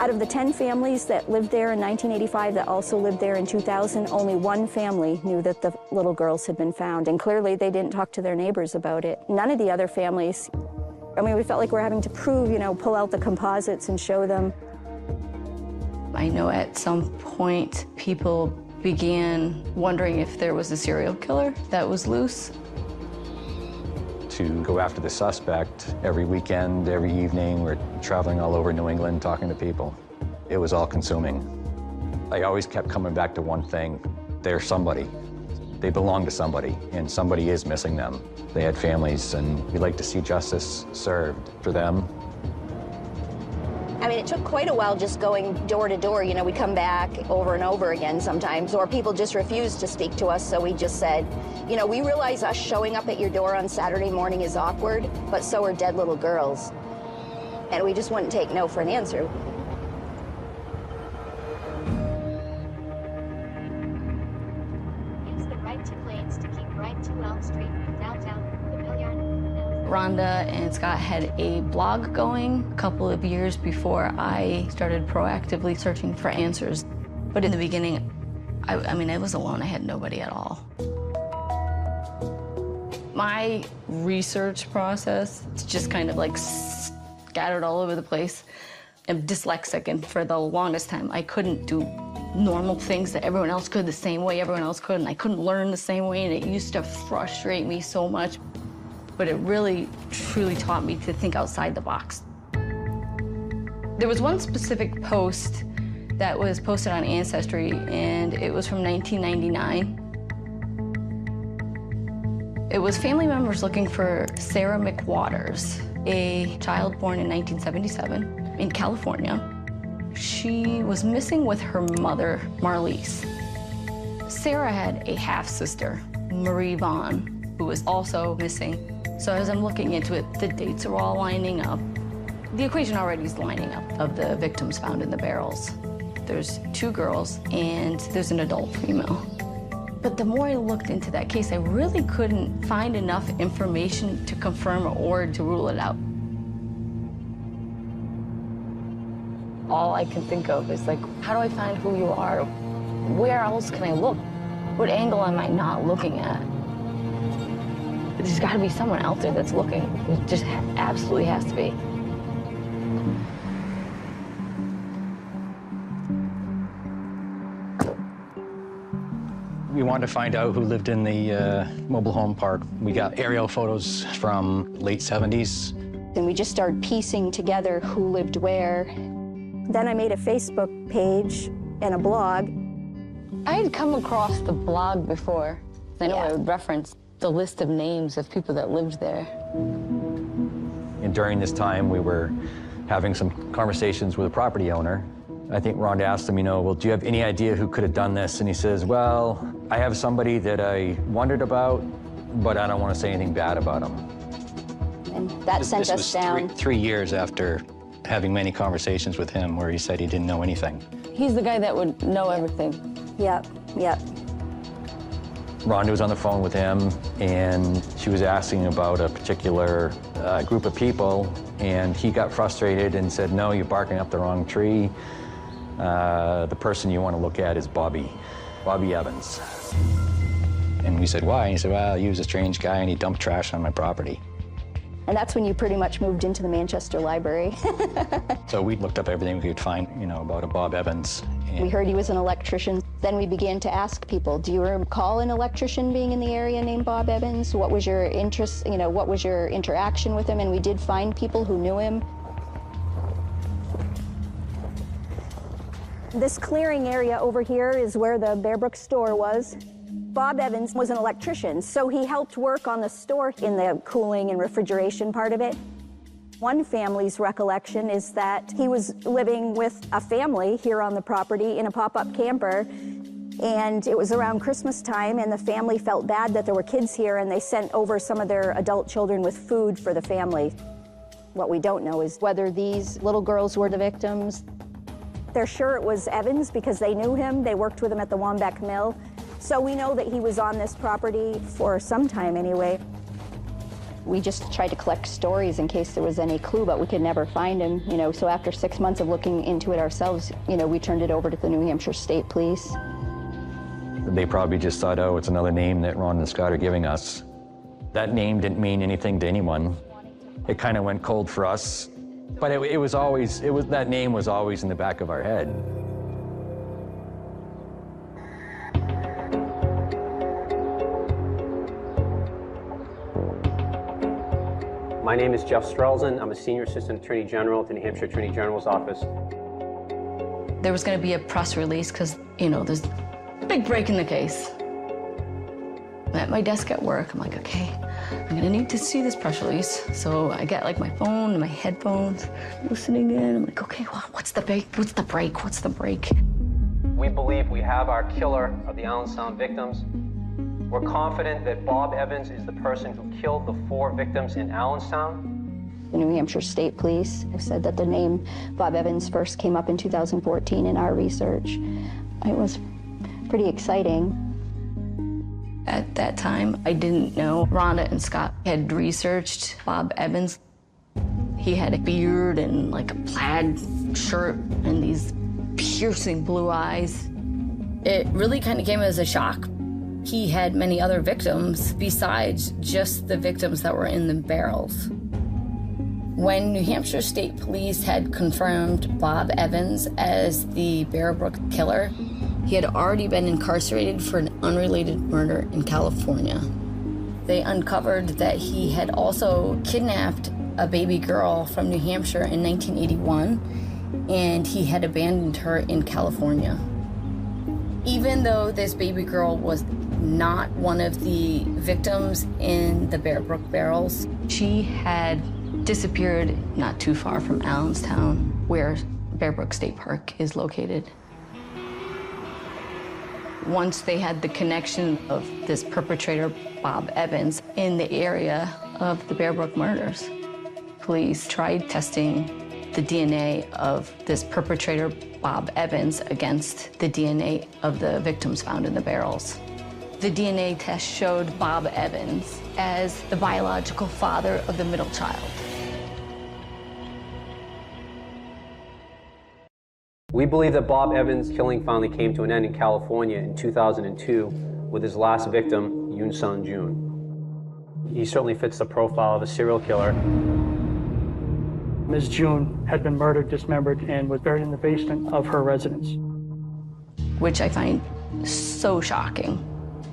Out of the 10 families that lived there in 1985 that also lived there in 2000, only one family knew that the little girls had been found, and clearly they didn't talk to their neighbors about it. None of the other families, I mean, we felt like we're having to prove, pull out the composites and show them. I know at some point people began wondering if there was a serial killer that was loose. To go after the suspect every weekend, every evening, we're traveling all over New England talking to people. It was all consuming. I always kept coming back to one thing. They're somebody. They belong to somebody, and somebody is missing them. They had families, and we'd like to see justice served for them. I mean, it took quite a while just going door to door. We come back over and over again sometimes, or people just refused to speak to us, so we just said, we realize us showing up at your door on Saturday morning is awkward, but so are dead little girls. And we just wouldn't take no for an answer. Use the right two lanes to keep right to Elm Street, downtown, the Billiard. Rhonda and Scott had a blog going a couple of years before I started proactively searching for answers. But in the beginning, I was alone. I had nobody at all. My research process is just kind of like scattered all over the place. I'm dyslexic, and for the longest time, I couldn't do normal things that everyone else could the same way everyone else could, and I couldn't learn the same way, and it used to frustrate me so much. But it really, truly taught me to think outside the box. There was one specific post that was posted on Ancestry, and it was from 1999. It was family members looking for Sarah McWaters, a child born in 1977 in California. She was missing with her mother, Marlise. Sarah had a half-sister, Marie Vaughn, who was also missing. So as I'm looking into it, the dates are all lining up. The equation already is lining up of the victims found in the barrels. There's 2 girls and there's an adult female. But the more I looked into that case, I really couldn't find enough information to confirm or to rule it out. All I can think of is like, how do I find who you are? Where else can I look? What angle am I not looking at? There's got to be someone out there that's looking. It just absolutely has to be. We wanted to find out who lived in the mobile home park. We got aerial photos from late 70s. And we just started piecing together who lived where. Then I made a Facebook page and a blog. I had come across the blog before. I know I would reference the list of names of people that lived there. And during this time, we were having some conversations with a property owner. I think Rhonda asked him, well, do you have any idea who could have done this? And he says, well, I have somebody that I wondered about, but I don't want to say anything bad about him. And that sent us down. 3 years after having many conversations with him where he said he didn't know anything. He's the guy that would know everything. Yep. Rhonda was on the phone with him, and she was asking about a particular group of people, and he got frustrated and said, no, you're barking up the wrong tree. The person you want to look at is Bobby. Bobby Evans. And we said, why? And he said, well, he was a strange guy and he dumped trash on my property. And that's when you pretty much moved into the Manchester Library. So we looked up everything we could find, about a Bob Evans. We heard he was an electrician. Then we began to ask people, do you recall an electrician being in the area named Bob Evans? What was your interest, what was your interaction with him? And we did find people who knew him. This clearing area over here is where the Bear Brook store was. Bob Evans was an electrician, so he helped work on the store in the cooling and refrigeration part of it. One family's recollection is that he was living with a family here on the property in a pop-up camper, and it was around Christmas time, and the family felt bad that there were kids here, and they sent over some of their adult children with food for the family. What we don't know is whether these little girls were the victims. They're sure it was Evans because they knew him. They worked with him at the Wambeck Mill. So we know that he was on this property for some time anyway. We just tried to collect stories in case there was any clue, but we could never find him, So after 6 months of looking into it ourselves, we turned it over to the New Hampshire State Police. They probably just thought, oh, it's another name that Ron and Scott are giving us. That name didn't mean anything to anyone. It kind of went cold for us, but that name was always in the back of our head. My name is Jeff Strelzin. I'm a Senior Assistant Attorney General at the New Hampshire Attorney General's office. There was going to be a press release because, there's a big break in the case. I'm at my desk at work. I'm like, okay, I'm going to need to see this press release. So I get my phone and my headphones, listening in. I'm like, okay, well, what's the break? What's the break? What's the break? We believe we have our killer of the Allenstown victims. We're confident that Bob Evans is the person who killed the 4 victims in Allenstown. The New Hampshire State Police said that the name Bob Evans first came up in 2014 in our research. It was pretty exciting. At that time, I didn't know Rhonda and Scott had researched Bob Evans. He had a beard and a plaid shirt and these piercing blue eyes. It really kind of came as a shock. He had many other victims besides just the victims that were in the barrels. When New Hampshire State Police had confirmed Bob Evans as the Bear Brook killer, he had already been incarcerated for an unrelated murder in California. They uncovered that he had also kidnapped a baby girl from New Hampshire in 1981, and he had abandoned her in California. Even though this baby girl was not one of the victims in the Bear Brook barrels, she had disappeared not too far from Allenstown, where Bear Brook State Park is located. Once they had the connection of this perpetrator, Bob Evans, in the area of the Bear Brook murders, police tried testing the DNA of this perpetrator, Bob Evans, against the DNA of the victims found in the barrels. The DNA test showed Bob Evans as the biological father of the middle child. We believe that Bob Evans' killing finally came to an end in California in 2002 with his last victim, Yoon Sun Jun. He certainly fits the profile of a serial killer. Ms. June had been murdered, dismembered, and was buried in the basement of her residence. Which I find so shocking.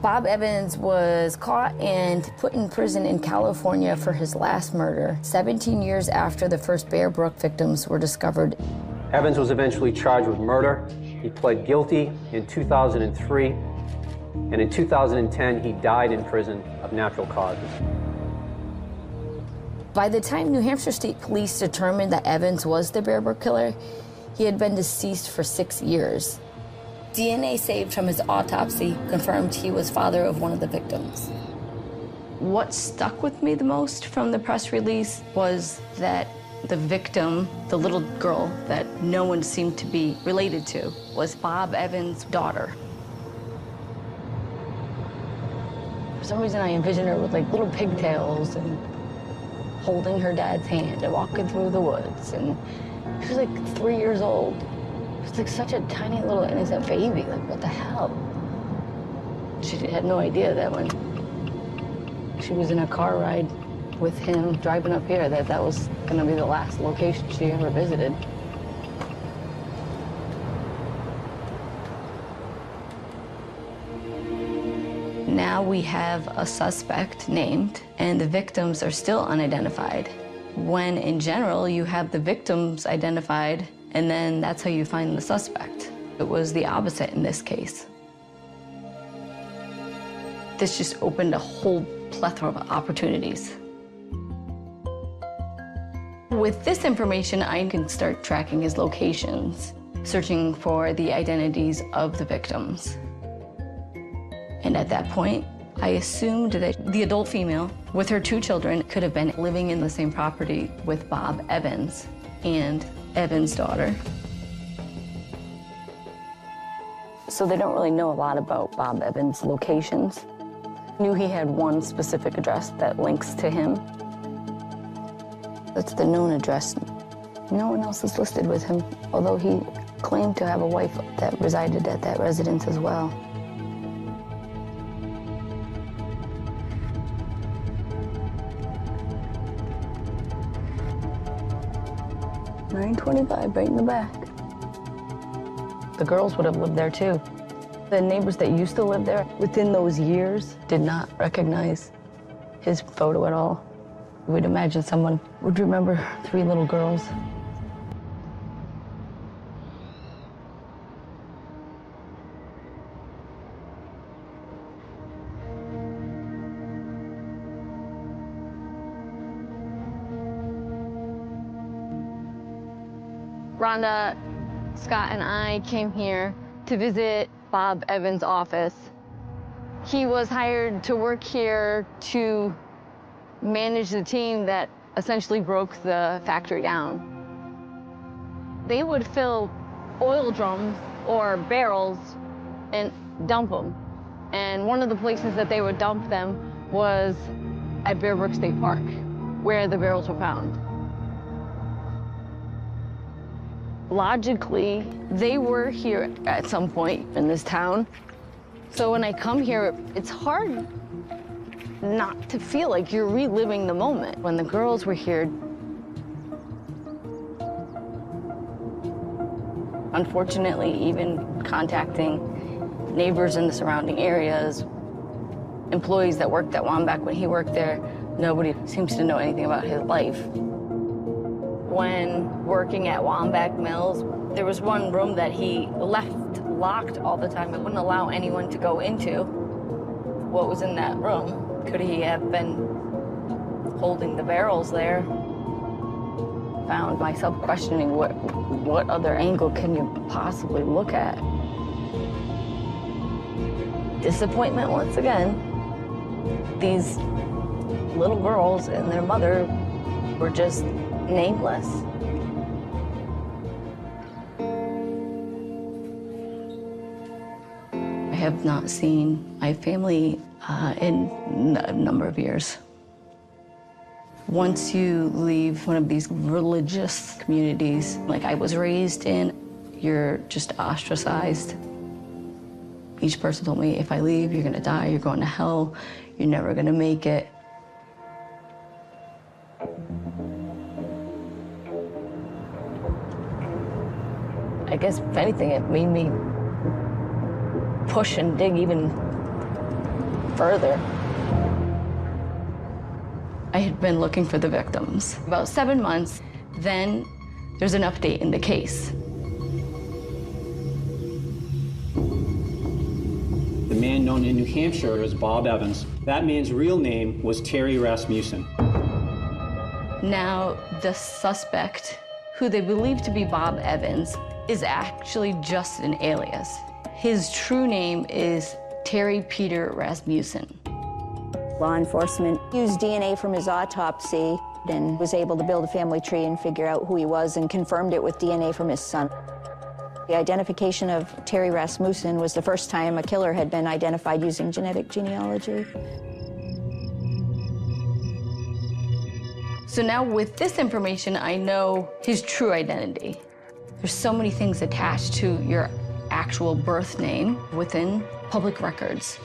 Bob Evans was caught and put in prison in California for his last murder, 17 years after the first Bear Brook victims were discovered. Evans was eventually charged with murder. He pled guilty in 2003, and in 2010, he died in prison of natural causes. By the time New Hampshire State Police determined that Evans was the Bear Brook killer, he had been deceased for 6 years. DNA saved from his autopsy confirmed he was father of one of the victims. What stuck with me the most from the press release was that the victim, the little girl that no one seemed to be related to, was Bob Evans' daughter. For some reason, I envisioned her with little pigtails and holding her dad's hand and walking through the woods. And she was 3 years old. She was such a tiny little innocent baby. What the hell? She had no idea that when she was in a car ride with him driving up here, that was going to be the last location she ever visited. Now we have a suspect named, and the victims are still unidentified. When in general, you have the victims identified, and then that's how you find the suspect. It was the opposite in this case. This just opened a whole plethora of opportunities. With this information, I can start tracking his locations, searching for the identities of the victims. And at that point, I assumed that the adult female with her 2 children could have been living in the same property with Bob Evans and Evans' daughter. So they don't really know a lot about Bob Evans' locations. Knew he had one specific address that links to him. That's the known address. No one else is listed with him, although he claimed to have a wife that resided at that residence as well. $925 right in the back. The girls would have lived there too. The neighbors that used to live there within those years did not recognize his photo at all. We'd imagine someone would remember 3 little girls. Rhonda, Scott, and I came here to visit Bob Evans' office. He was hired to work here to manage the team that essentially broke the factory down. They would fill oil drums or barrels and dump them. And one of the places that they would dump them was at Bear Brook State Park, where the barrels were found. Logically, they were here at some point in this town. So when I come here, it's hard not to feel like you're reliving the moment when the girls were here. Unfortunately, even contacting neighbors in the surrounding areas, employees that worked at Wambach when he worked there, nobody seems to know anything about his life. When working at Wambach Mills, there was one room that he left locked all the time. It wouldn't allow anyone to go into. What was in that room? Could he have been holding the barrels there? Found myself questioning what other angle can you possibly look at? Disappointment once again. These little girls and their mother were just nameless. I have not seen my family in a number of years. Once you leave one of these religious communities, like I was raised in, you're just ostracized. Each person told me, if I leave, you're gonna die, you're going to hell, you're never gonna make it. I guess, if anything, it made me push and dig even further. I had been looking for the victims. About 7 months, then there's an update in the case. The man known in New Hampshire as Bob Evans, that man's real name was Terry Rasmussen. Now, the suspect, who they believe to be Bob Evans, is actually just an alias. His true name is Terry Peter Rasmussen. Law enforcement used DNA from his autopsy and was able to build a family tree and figure out who he was and confirmed it with DNA from his son. The identification of Terry Rasmussen was the first time a killer had been identified using genetic genealogy. So now with this information, I know his true identity. There's so many things attached to your actual birth name within public records.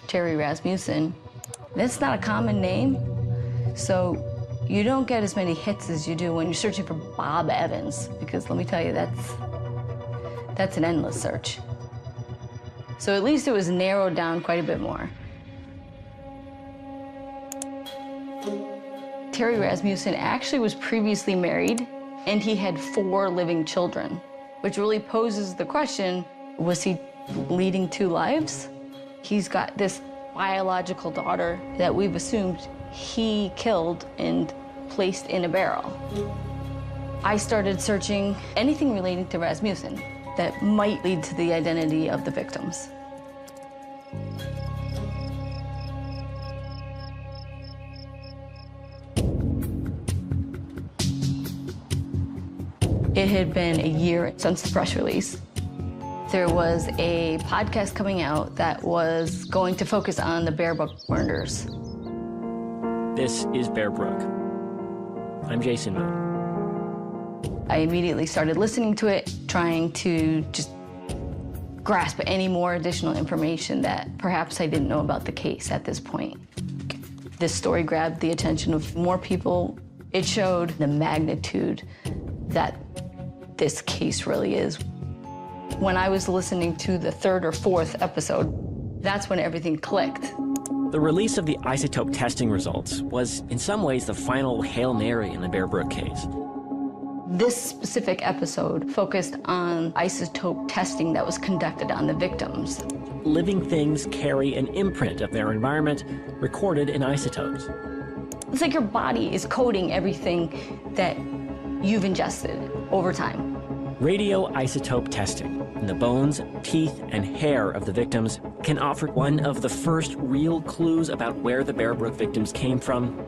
Terry Rasmussen. That's not a common name, so you don't get as many hits as you do when you're searching for Bob Evans, because let me tell you, that's an endless search. So at least it was narrowed down quite a bit more. Terry Rasmussen actually was previously married, and he had 4 living children, which really poses the question, was he leading 2 lives? He's got this biological daughter that we've assumed he killed and placed in a barrel. I started searching anything relating to Rasmussen that might lead to the identity of the victims. It had been a year since the press release. There was a podcast coming out that was going to focus on the Bear Brook murders. This is Bear Brook. I'm Jason Moon. I immediately started listening to it, trying to just grasp any more additional information that perhaps I didn't know about the case at this point. This story grabbed the attention of more people. It showed the magnitude that this case really is. When I was listening to the 3rd or 4th episode, that's when everything clicked. The release of the isotope testing results was, in some ways, the final Hail Mary in the Bear Brook case. This specific episode focused on isotope testing that was conducted on the victims. Living things carry an imprint of their environment recorded in isotopes. It's like your body is coding everything that you've ingested over time. Radioisotope testing in the bones, teeth, and hair of the victims can offer one of the first real clues about where the Bear Brook victims came from.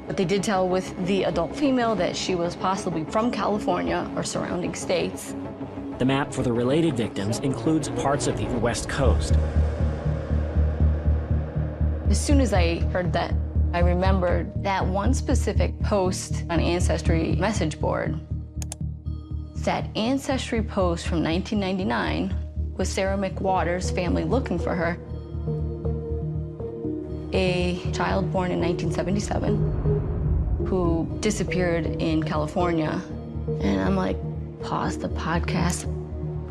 But they did tell with the adult female that she was possibly from California or surrounding states. The map for the related victims includes parts of the West Coast. As soon as I heard that, I remembered that one specific post on Ancestry message board. That Ancestry post from 1999 with Sarah McWater's family looking for her. A child born in 1977 who disappeared in California. And I'm like, pause the podcast,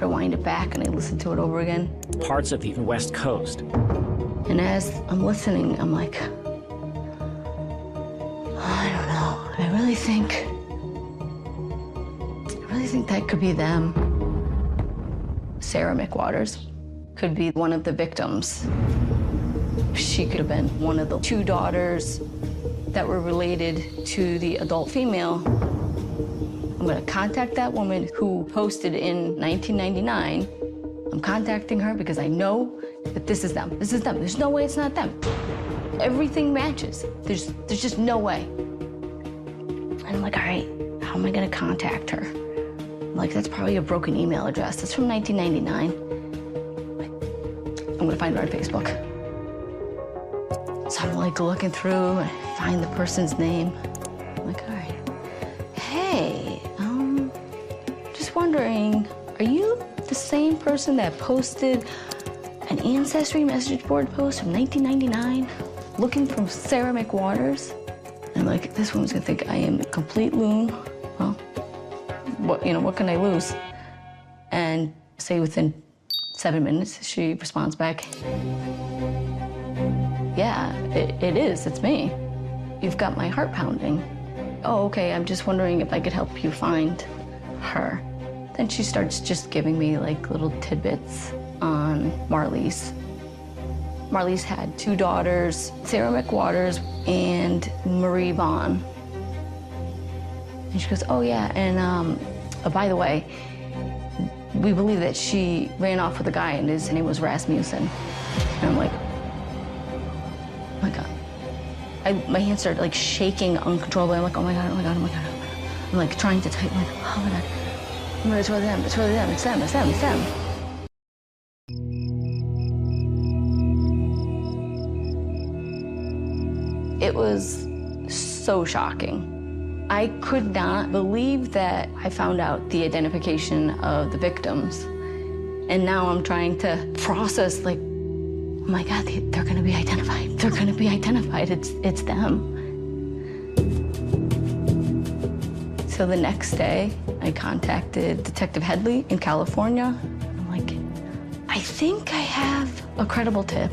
rewind it back, and I listened to it over again. Parts of the West Coast. And as I'm listening, I'm like, I don't know. I really think that could be them. Sarah McWaters could be one of the victims. She could have been one of the 2 daughters that were related to the adult female. I'm gonna contact that woman who posted in 1999. I'm contacting her because I know that this is them. This is them. There's no way it's not them. Everything matches. There's just no way. And I'm like, all right, how am I gonna contact her? I'm like, that's probably a broken email address. That's from 1999. I'm gonna find her on Facebook. So I'm like looking through and I find the person's name. I'm like, all right. Hey, just wondering, are you the same person that posted an Ancestry message board post from 1999 looking for Sarah McWaters? And I'm like, this woman's gonna think I am a complete loon. Well, what can I lose? And say within 7 minutes, she responds back, yeah, it is, it's me. You've got my heart pounding. Oh, okay, I'm just wondering if I could help you find her. Then she starts just giving me like little tidbits on Marlies. Marlies had 2 daughters, Sarah McWaters and Marie Vaughn. And she goes, oh yeah, and by the way, we believe that she ran off with a guy and his name was Rasmussen. And I'm like, oh my God. My hands started like shaking uncontrollably. I'm like, oh my God, oh my God, oh my God, oh my God. I'm like trying to type, I'm like, oh my God. It's really them, it's really them, it's them, it's them, it's them. It was so shocking. I could not believe that I found out the identification of the victims. And now I'm trying to process, like, oh oh my God, they're gonna be identified. They're gonna be identified, it's them. So the next day, I contacted Detective Headley in California. I'm like, I think I have a credible tip.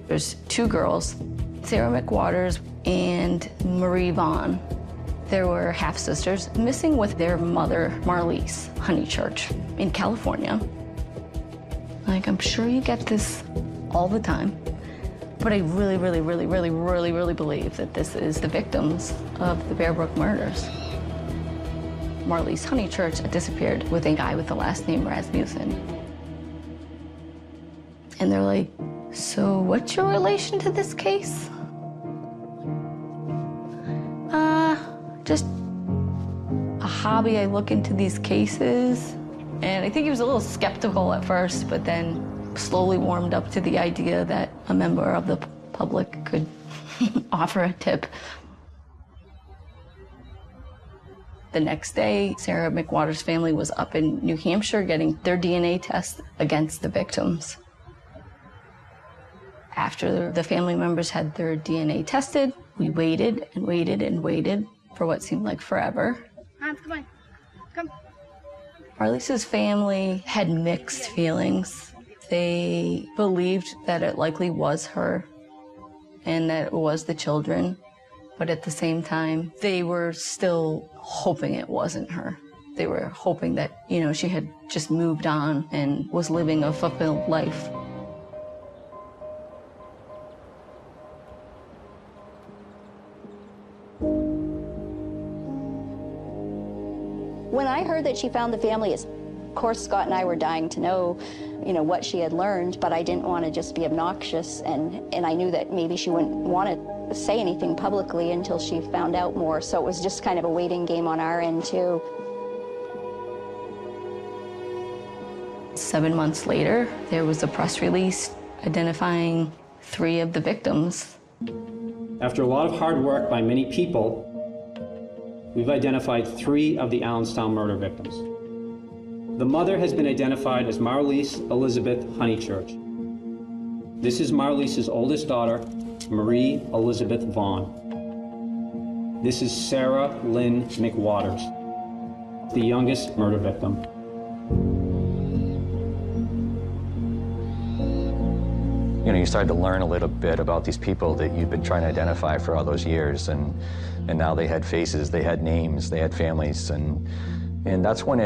There's two girls, Sarah McWaters and Marie Vaughn. There were half-sisters missing with their mother, Marlise Honeychurch, in California. Like, I'm sure you get this all the time, but I really, really, really, really, really, really believe that this is the victims of the Bear Brook murders. Marlise Honeychurch disappeared with a guy with the last name Rasmussen. And they're like, so what's your relation to this case? Just a hobby. I look into these cases. And I think he was a little skeptical at first, but then slowly warmed up to the idea that a member of the public could offer a tip. The next day, Sarah McWater's family was up in New Hampshire getting their DNA test against the victims. After the family members had their DNA tested, we waited and waited and waited for what seemed like forever. Hans, come on. Come. Marlise's family had mixed feelings. They believed that it likely was her and that it was the children, but at the same time, they were still hoping it wasn't her. They were hoping that, you know, she had just moved on and was living a fulfilled life. When I heard that she found the family, of course Scott and I were dying to know, you know, what she had learned, but I didn't want to just be obnoxious, and I knew that maybe she wouldn't want to say anything publicly until she found out more, so it was just kind of a waiting game on our end too. 7 months later, there was a press release identifying 3 of the victims. After a lot of hard work by many people, we've identified 3 of the Allenstown murder victims. The mother has been identified as Marlise Elizabeth Honeychurch. This is Marlise's oldest daughter, Marie Elizabeth Vaughn. This is Sarah Lynn McWaters, the youngest murder victim. You know, you started to learn a little bit about these people that you've been trying to identify for all those years, and now they had faces, they had names, they had families, and that's when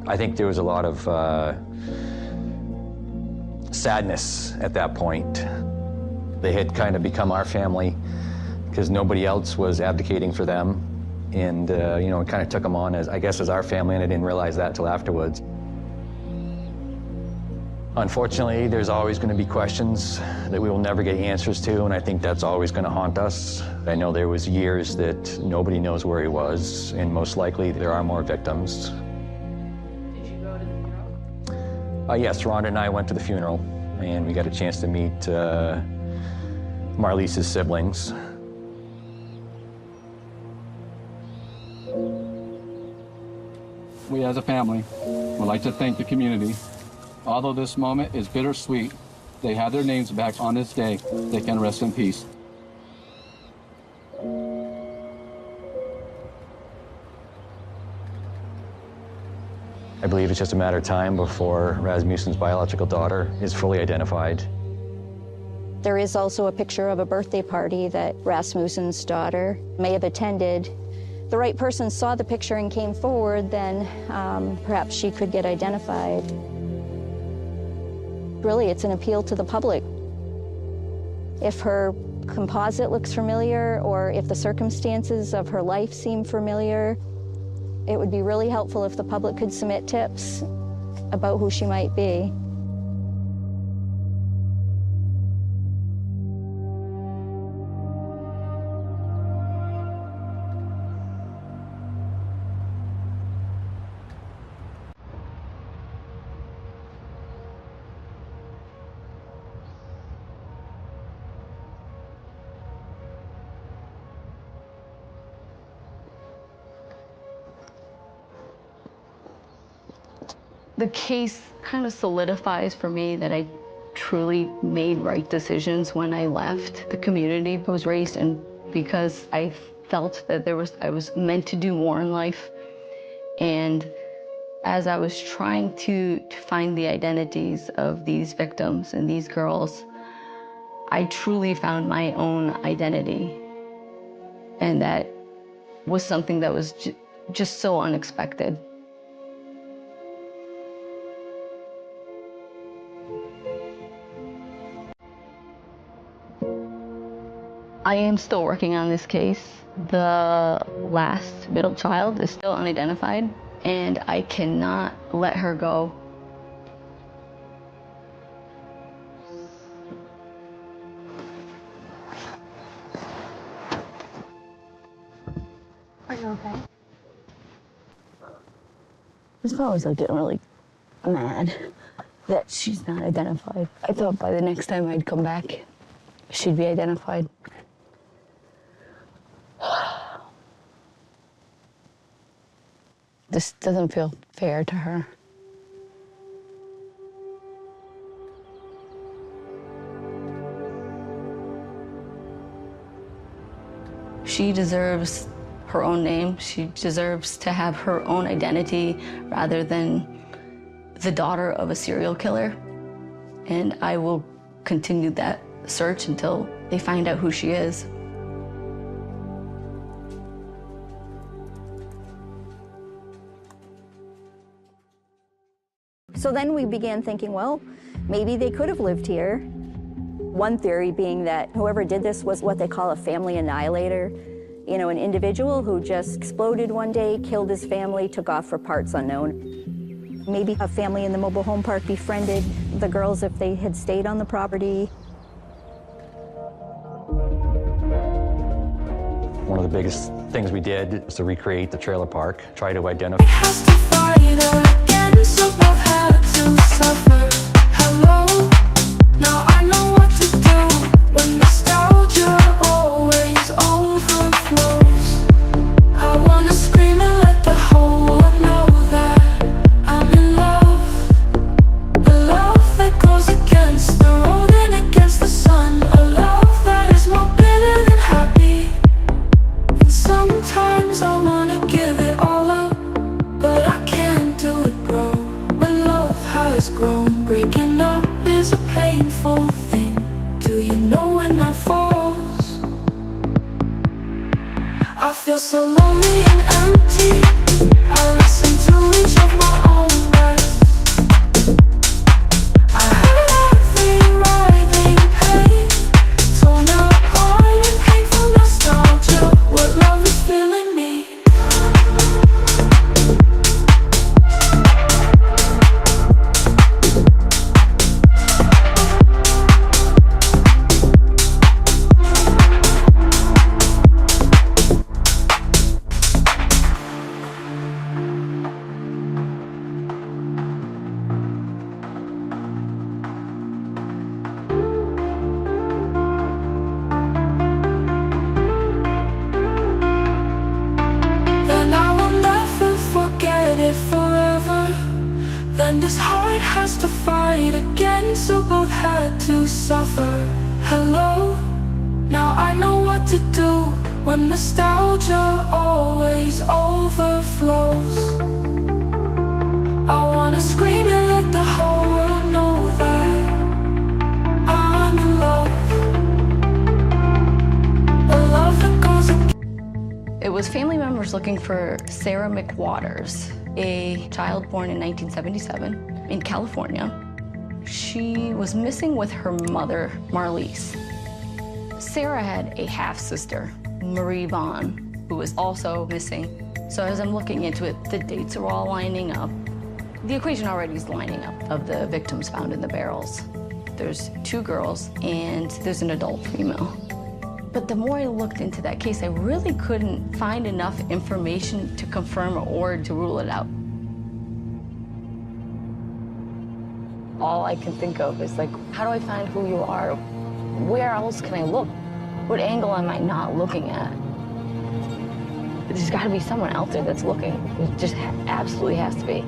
I think there was a lot of sadness at that point. They had kind of become our family because nobody else was advocating for them, and you know, it kind of took them on as, I guess, as our family, and I didn't realize that till afterwards. Unfortunately, there's always going to be questions that we will never get answers to, and I think that's always going to haunt us. I know there was years that nobody knows where he was, and most likely there are more victims. Did you go to the funeral? Yes, Rhonda and I went to the funeral, and we got a chance to meet Marlise's siblings. We as a family would like to thank the community. Although this moment is bittersweet, they have their names back on this day. They can rest in peace. I believe it's just a matter of time before Rasmussen's biological daughter is fully identified. There is also a picture of a birthday party that Rasmussen's daughter may have attended. If the right person saw the picture and came forward, then perhaps she could get identified. Really, it's an appeal to the public. If her composite looks familiar, or if the circumstances of her life seem familiar, it would be really helpful if the public could submit tips about who she might be. The case kind of solidifies for me that I truly made right decisions when I left the community I was raised in, because I felt that I was meant to do more in life. And as I was trying to find the identities of these victims and these girls, I truly found my own identity. And that was something that was just so unexpected. I am still working on this case. The last middle child is still unidentified, and I cannot let her go. Are you okay? This part was like getting really mad that she's not identified. I thought by the next time I'd come back, she'd be identified. This doesn't feel fair to her. She deserves her own name. She deserves to have her own identity rather than the daughter of a serial killer. And I will continue that search until they find out who she is. So then we began thinking, well, maybe they could have lived here. One theory being that whoever did this was what they call a family annihilator. You know, an individual who just exploded one day, killed his family, took off for parts unknown. Maybe a family in the mobile home park befriended the girls if they had stayed on the property. One of the biggest things we did was to recreate the trailer park, try to identify. Now I know what to do when nostalgia always overflows. I wanna scream and let the whole world know that I'm in love. A love that goes against the road and against the sun. A love that is more bitter than happy. And sometimes I wanna give it all up, but I can't do it, bro. When love has grown, breaking up is a painful thing. Do you know when night falls? I feel so lonely and empty. I listen to each of my own breaths. I heard every writhing pain, torn apart in painful nostalgia. What love is filling me. Then I will never forget it forever. Then this heart has to fight again, so both had to suffer. Hello, now I know what to do when nostalgia always overflows. I wanna scream and let the whole world know that I'm in love. A love that goes against. It was family members looking for Sarah McWaters, a child born in 1977 in California. She was missing with her mother, Marlise. Sarah had a half-sister, Marie Vaughn, who was also missing. So as I'm looking into it, the dates are all lining up. The equation already is lining up of the victims found in the barrels. There's 2 girls and there's an adult female. But the more I looked into that case, I really couldn't find enough information to confirm or to rule it out. All I can think of is like, how do I find who you are? Where else can I look? What angle am I not looking at? There's got to be someone out there that's looking. It just absolutely has to be.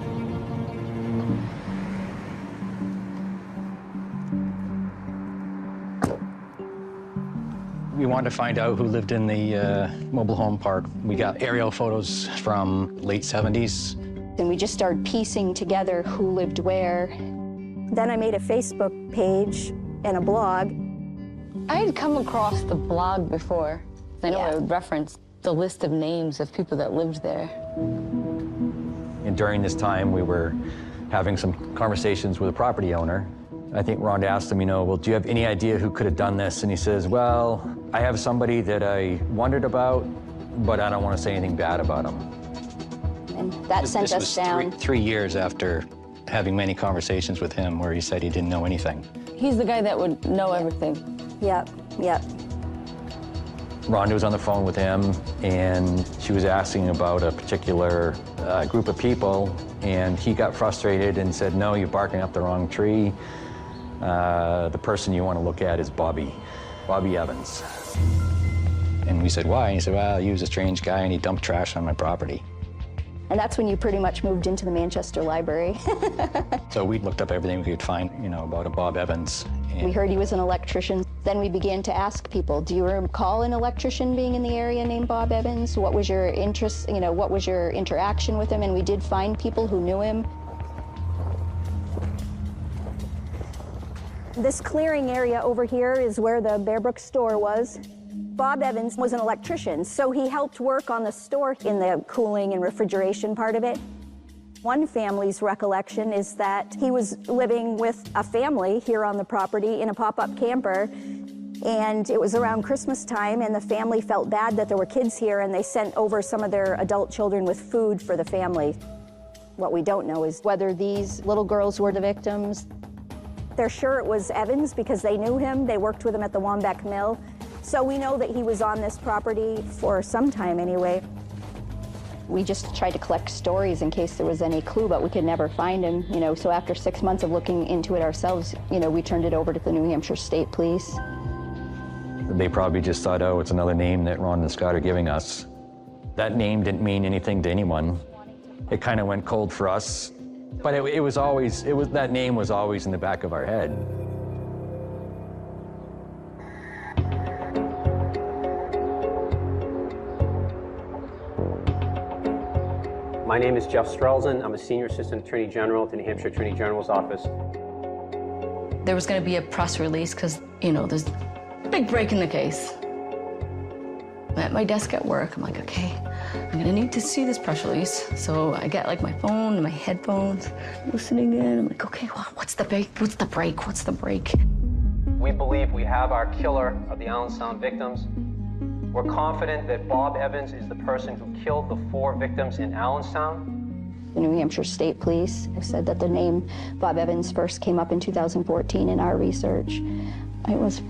We wanted to find out who lived in the mobile home park. We got aerial photos from late 70s. And we just started piecing together who lived where. Then I made a Facebook page and a blog. I had come across the blog before. I know I would reference the list of names of people that lived there. And during this time, we were having some conversations with a property owner. I think Rhonda asked him, well, do you have any idea who could have done this? And he says, well, I have somebody that I wondered about, but I don't want to say anything bad about him. And that sent us down. 3 years after having many conversations with him where he said he didn't know anything. He's the guy that would know everything. Yep. Rhonda was on the phone with him, and she was asking about a particular group of people, and he got frustrated and said, no, you're barking up the wrong tree. The person you want to look at is Bobby Evans. And we said, why? And he said, well, he was a strange guy, and he dumped trash on my property. And that's when you pretty much moved into the Manchester Library. So we looked up everything we could find, about a Bob Evans. We heard he was an electrician. Then we began to ask people, do you recall an electrician being in the area named Bob Evans? What was your interest, what was your interaction with him? And we did find people who knew him. This clearing area over here is where the Bear Brook store was. Bob Evans was an electrician, so he helped work on the store in the cooling and refrigeration part of it. One family's recollection is that he was living with a family here on the property in a pop-up camper, and it was around Christmas time, and the family felt bad that there were kids here, and they sent over some of their adult children with food for the family. What we don't know is whether these little girls were the victims. They're sure it was Evans because they knew him. They worked with him at the Wambeck Mill. So we know that he was on this property for some time anyway. We just tried to collect stories in case there was any clue, but we could never find him, So after 6 months of looking into it ourselves, we turned it over to the New Hampshire State Police. They probably just thought, oh, it's another name that Ron and Scott are giving us. That name didn't mean anything to anyone. It kind of went cold for us, but that name was always in the back of our head. My name is Jeff Strelzen. I'm a Senior Assistant Attorney General at the New Hampshire Attorney General's Office. There was going to be a press release because, there's a big break in the case. I'm at my desk at work. I'm like, okay, I'm going to need to see this press release. So I get my phone and my headphones, listening in. I'm like, okay, well, what's the break? What's the break? What's the break? We believe we have our killer of the Allenstown victims. We're confident that Bob Evans is the person who killed the 4 victims in Allenstown. The New Hampshire State Police said that the name Bob Evans first came up in 2014 in our research. It was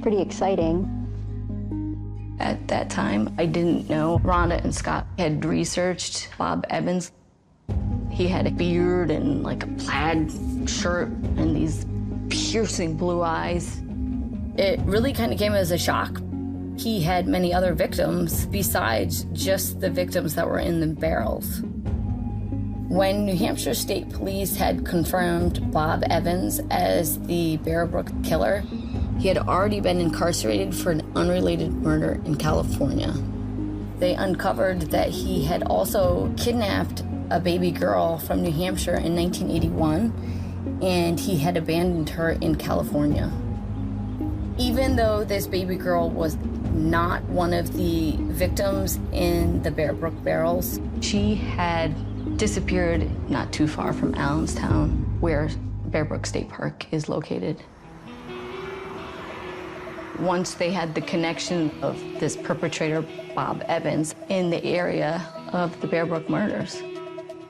pretty exciting. At that time, I didn't know Rhonda and Scott had researched Bob Evans. He had a beard and a plaid shirt and these piercing blue eyes. It really kind of came as a shock. He had many other victims besides just the victims that were in the barrels. When New Hampshire State Police had confirmed Bob Evans as the Bear Brook killer, he had already been incarcerated for an unrelated murder in California. They uncovered that he had also kidnapped a baby girl from New Hampshire in 1981, and he had abandoned her in California. Even though this baby girl was not one of the victims in the Bear Brook barrels, she had disappeared not too far from Allenstown, where Bear Brook State Park is located. Once they had the connection of this perpetrator, Bob Evans, in the area of the Bear Brook murders,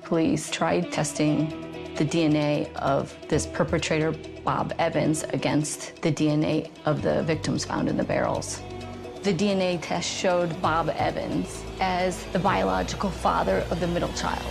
police tried testing the DNA of this perpetrator, Bob Evans, against the DNA of the victims found in the barrels. The DNA test showed Bob Evans as the biological father of the middle child.